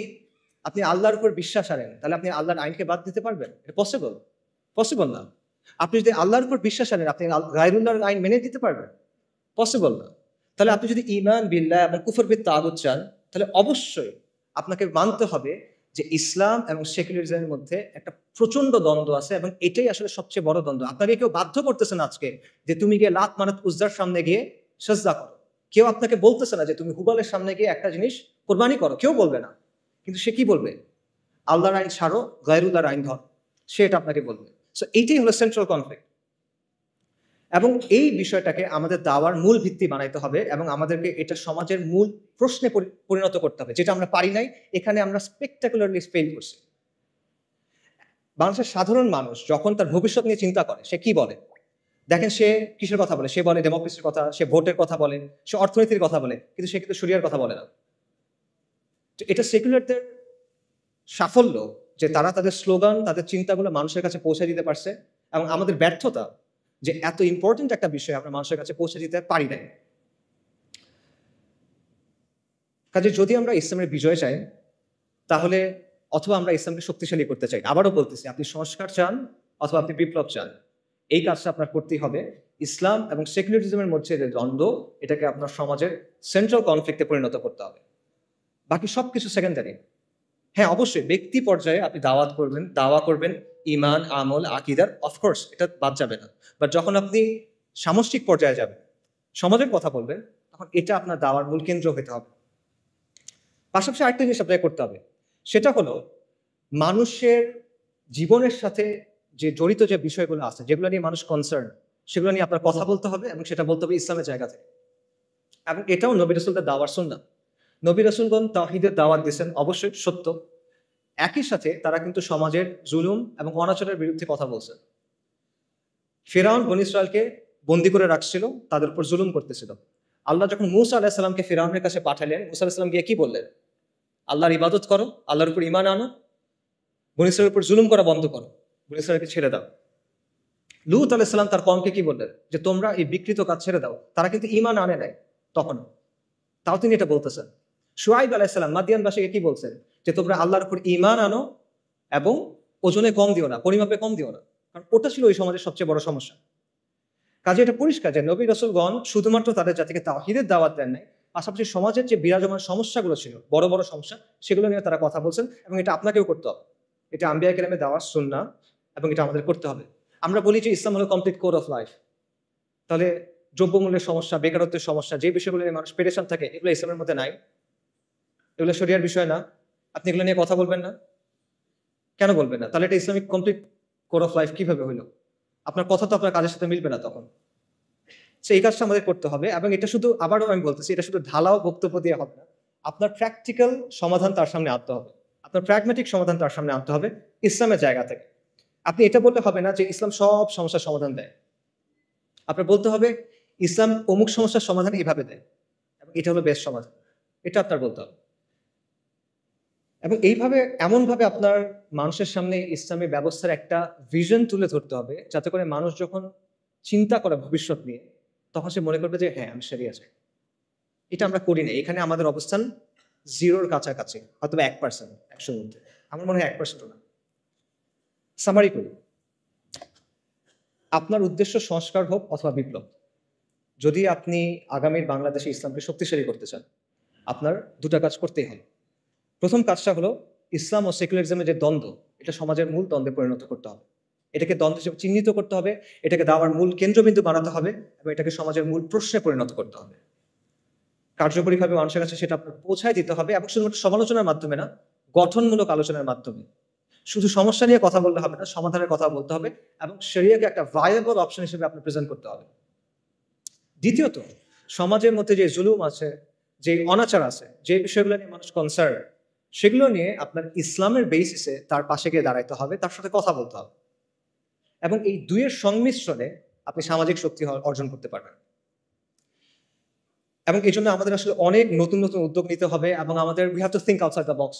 Speaker 1: আপনি আল্লাহর উপর বিশ্বাস আনেন, তাহলে আপনি আল্লাহর আইনকে বাদ দিতে পারবেন? এটা পসিবল? পসিবল না। আপনি যদি আল্লাহর উপর বিশ্বাস আনেন, আপনি গায়রুল্লাহর আইন মেনে দিতে পারবেন? পসিবল না। তাহলে আপনি যদি ঈমান বিল্লাহ এবং কুফর বিত তাগুত চান, তাহলে অবশ্যই আপনাকে মানতে হবে যে ইসলাম এবং সেকুলারিজমের মধ্যে একটা প্রচন্ড দ্বন্দ্ব আছে, এবং এটাই আসলে সবচেয়ে বড় দ্বন্দ্ব। আপনাকে কেউ বাধ্য করতেছে না আজকে যে তুমি গিয়ে লাত মানাত উজ্জার সামনে গিয়ে সাজদা করো। কেউ আপনাকে বলতেছে না যে তুমি হুবালের সামনে গিয়ে একটা জিনিস কোরবানি করো, কেউ বলবে না। কিন্তু সে কি বলবে? আল্লাহর আইন ছাড়ো, গায়রুল্লাহর আইন ধর, সে এটা আপনাকে বলবে। সো এইটাই হলো সেন্ট্রাল কনফ্লিক্ট, এবং এই বিষয়টাকে আমাদের দাওয়ার মূল ভিত্তি বানাইতে হবে, এবং আমাদেরকে এটা সমাজের মূল প্রশ্নে পরিণত করতে হবে, যেটা আমরা পারি নাই। এখানে আমরা স্পেকটাকুলারলি ফেল করছি। বাংলাদেশের সাধারণ মানুষ যখন তার ভবিষ্যৎ নিয়ে চিন্তা করে, সে কি বলে? দেখেন সে কিসের কথা বলে? সে বলে ডেমোক্রেসির কথা, সে ভোটের কথা বলে, সে অর্থনীতির কথা বলে, কিন্তু সে কিন্তু শরিয়ার কথা বলে না। তো এটা সেকুলারদের সাফল্য যে তারা তাদের স্লোগান, তাদের চিন্তাগুলো মানুষের কাছে পৌঁছে দিতে পারছে, এবং আমাদের ব্যর্থতা যে এত ইম্পর্টেন্ট একটা বিষয় আমরা মানুষের কাছে পৌঁছে দিতে পারি নাই। কাজে যদি আমরা ইসলামের বিজয় চাই, তাহলে অথবা আমরা ইসলামকে শক্তিশালী করতে চাই, আবারও বলতেছি, আপনি সংস্কার চান অথবা আপনি বিপ্লব চান, এই কাজটা আপনার করতেই হবে। ইসলাম এবং সেকুলারিজমের মধ্যে যে দ্বন্দ্ব, এটাকে আপনার সমাজের সেন্ট্রাল কনফ্লিক্টে পরিণত করতে হবে। বাকি সবকিছু সেকেন্ডারি। হ্যাঁ, অবশ্যই ব্যক্তি পর্যায়ে আপনি দাওয়া করবেন ইমান, আমল, আকীদার, অফকোর্স এটা বাদ যাবে না। বাট যখন আপনি সামষ্টিক পর্যায়ে যাবেন, সমাজের কথা বলবেন, তখন এটা আপনার দাওয়ার মূল কেন্দ্র হতে হবে। পাশাপাশি আরেকটা জিনিস আপনাকে করতে হবে, সেটা হলো মানুষের জীবনের সাথে যে জড়িত যে বিষয়গুলো আছে, যেগুলো নিয়ে মানুষ কনসার্ন, সেগুলো নিয়ে আপনার কথা বলতে হবে এবং সেটা বলতে হবে ইসলামের জায়গা থেকে। এবং এটাও নবী রাসূলদের দাওয়ার সুন্নাহ। নবী রাসূলগণ তাওহীদের দাওয়াত দিয়েছেন, অবশ্যই সত্য। একই সাথে তারা কিন্তু সমাজের জুলুম এবং অনাচারের বিরুদ্ধে কথা বলছেন। ফিরআউন বনী ইসরায়েলকে বন্দী করে রাখছিল, তাদের উপর জুলুম করতেছিল। আল্লাহ যখন মূসা আলাইহিস সালামকে ফিরআউনের কাছে পাঠালেন, মূসা আলাইহিস সালাম গিয়ে কি বললেন? আল্লাহর ইবাদত করো, আল্লাহর উপর ঈমান আনো, বনী ইসরায়েলের উপর জুলুম করা বন্ধ করো, বনী ইসরায়েলকে ছেড়ে দাও। লূত আলাইহিস সালাম তার কওমকে কি বললেন? যে তোমরা এই বিকৃত কাজ ছেড়ে দাও। তারা কিন্তু ঈমান আনে নাই তখন, তাও তিনি এটা বলতেছেন। শুআইব আলাইহিস সালাম মাদিয়ানবাসীকে কি বলছেন? যে তোমরা আল্লাহর উপর ঈমান আনো এবং ওজনে কম দিও না, পরিমাপে কম দিও না। কারণ ওটা ছিল ওই সমাজের সবচেয়ে বড় সমস্যা। কাজে এটা পরিষ্কার যে নবী রাসূলগণ শুধুমাত্র তাদের জাতিকে তাওহীদের দাওয়াত দেন নাই, পাশাপাশি সমাজের যে বিরাজমান সমস্যাগুলো ছিল, বড় বড় সমস্যা, সেগুলো নিয়ে তারা কথা বলছেন এবং এটা আপনাকেও করতে হবে। এটা আম্বিয়া কেরামের দাওয়াত সুন্নাহ এবং এটা আমাদের করতে হবে। আমরা বলি যে ইসলাম হলো কমপ্লিট কোড অফ লাইফ। তাহলে দ্রব্যমূল্যের সমস্যা, বেকারত্বের সমস্যা, যে বিষয়গুলো নিয়ে মানুষ পেরেশান থাকে, এগুলো ইসলামের মধ্যে নাই। এগুলো শরিয়ার বিষয় না। আপনি এগুলো নিয়ে কথা বলবেন না? কেন বলবেন না? তাহলে এটা Islamic complete code of life কিভাবে হইলো? আপনার কথা তো আপনার কাজের সাথে মিলবে না তখন। সো এই কাজটা আমাদের করতে হবে এবং এটা শুধু, আবারও আমি বলতেছি, এটা শুধু ঢালাও বক্তব্য দিয়ে হবে না। আপনার প্র্যাকটিক্যাল সমাধান তার সামনে আনতে হবে। আপনার প্র্যাগম্যাটিক সমাধান তার সামনে আনতে হবে ইসলামের জায়গা থেকে। আপনি এটা বললে হবে না যে ইসলাম সব সমস্যার সমাধান দেয়। আপনার বলতে হবে ইসলাম অমুক সমস্যার সমাধান এভাবে দেয় এবং এটা হলো বেস্ট সমাধান। এটা আপনার বলতে হবে। এবং এইভাবে, এমনভাবে আপনার মানুষের সামনে ইসলামী ব্যবস্থার একটা ভিশন তুলে ধরতে হবে, যাতে করে মানুষ যখন চিন্তা করে ভবিষ্যৎ নিয়ে, তখন সে মনে করবে যে হ্যাঁ, আমি সেরিয়া চাই। এটা আমরা করি না। এখানে আমাদের অবস্থান জিরোর কাছাকাছি, হয়তো 1%, 100-র মধ্যে। আমার মনে হয় 1%ও না। সামারি করি। আপনার উদ্দেশ্য সংস্কার হোক অথবা বিপ্লব। যদি আপনি আগামীর বাংলাদেশে ইসলামকে শক্তিশালী করতে চান, আপনার দুটা কাজ করতেই হবে। প্রথম কাজটা হলো ইসলাম ও সেকুলারিজমের যে দ্বন্দ্ব, এটা সমাজের মূল দ্বন্দ্বে পরিণত করতে হবে। এটাকে দ্বন্দ্ব হিসেবে চিহ্নিত করতে হবে, এটাকে দাওয়ার মূল কেন্দ্রবিন্দু বানাতে হবে এবং এটাকে সমাজের মূল প্রশ্নে পরিণত করতে হবে। কার্যকরীভাবে মানুষের কাছে সেটা আপনার পৌঁছায় দিতে হবে এবং শুধুমাত্র সমালোচনার মাধ্যমে না, গঠনমূলক আলোচনার মাধ্যমে। শুধু সমস্যা নিয়ে কথা বললে হবে না, সমাধানের কথা বলতে হবে এবং শরিয়াকে একটা ভায়াবল অপশন হিসেবে আপনি প্রেজেন্ট করতে হবে। দ্বিতীয়ত, সমাজের মধ্যে যে জুলুম আছে, যে অনাচার আছে, যে বিষয়গুলো নিয়ে মানুষ কনসার্ন, সেগুলো নিয়ে আপনার ইসলামের বেসিসে তার পাশে গিয়ে দাঁড়াইতে হবে, তার সাথে কথা বলতে হবে এবং এই দুইয়ের সংমিশ্রণে আপনি সামাজিক শক্তি অর্জন করতে পারবেন। এবং এই জন্য আমাদের আসলে অনেক নতুন নতুন উদ্যোগ নিতে হবে এবং আমাদের we have to think outside the box.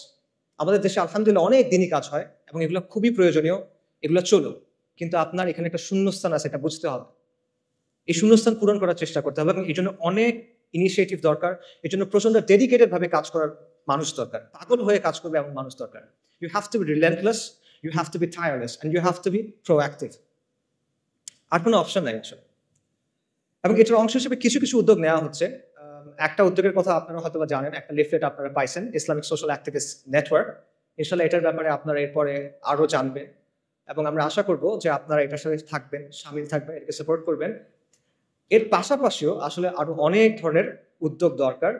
Speaker 1: আমাদের দেশে আলহামদুলিল্লাহ অনেক দিনই কাজ হয় এবং এগুলো খুবই প্রয়োজনীয়, এগুলো চলুক। কিন্তু আপনার এখানে একটা শূন্যস্থান আছে, এটা বুঝতে হবে। এই শূন্যস্থান পূরণ করার চেষ্টা করতে হবে এবং এই জন্য অনেক ইনিশিয়েটিভ দরকার। এই জন্য প্রচন্ড ডেডিকেটেড ভাবে কাজ করার মানুষ দরকার, পাগল হয়ে কাজ করবে এমন মানুষ দরকার। You have to be relentless, you have to be tireless and you have to be proactive. আর কোনো অপশন নাই আসলে। এবং এটার অংশ হিসেবে কিছু কিছু উদ্যোগ নেওয়া হচ্ছে। একটা উদ্যোগের কথা আপনারা হয়তো জানেন, একটা লিফলেট আপনারা পাইছেন, ইসলামিক সোশ্যাল অ্যাক্টিভিস্ট নেটওয়ার্ক। ইনশাল্লাহ এটার ব্যাপারে আপনারা এরপরে আরো জানবেন এবং আমরা আশা করব যে আপনারা এটার সাথে থাকবেন, সামিল থাকবেন, এটাকে সাপোর্ট করবেন। এর পাশাপাশিও আসলে আরো অনেক ধরনের উদ্যোগ দরকার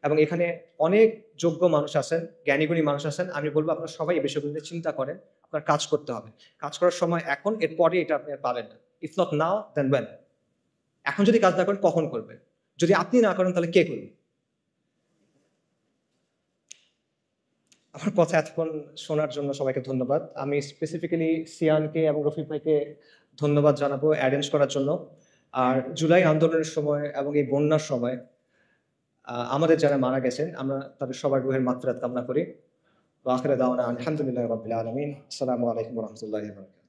Speaker 1: এবং এখানে অনেক যোগ্য মানুষ আছেন, জ্ঞানীগুণী মানুষ আছেন। আমি বলবো আপনারা সবাই এই বিষয়গুলো নিয়ে চিন্তা করেন, আপনার কাজ করতে হবে। কাজ করার সময় এখন, এরপরে এটা আপনি আর পাবেন না। If not now then when. এখন যদি কাজ না করেন কখন করবেন? যদি আপনি না করেন তাহলে কে করবে? আমার কথা এতক্ষণ শোনার জন্য সবাইকে ধন্যবাদ। আমি স্পেসিফিক্যালি সিয়ানকে এবং রফিক ভাইকে ধন্যবাদ জানাবো অ্যারেঞ্জ করার জন্য। আর জুলাই আন্দোলনের সময় এবং এই বন্যার সময় আমাদের যারা মারা গেছেন, আমরা তাদের সবার রুহের মাগফিরাত কামনা করি। ওয়া আখিরু দাওয়ানা আলহামদুলিল্লাহি রাব্বিল আলামিন। আসসালামু আলাইকুম ওয়া রাহমাতুল্লাহি ওয়া বারাকাতুহু।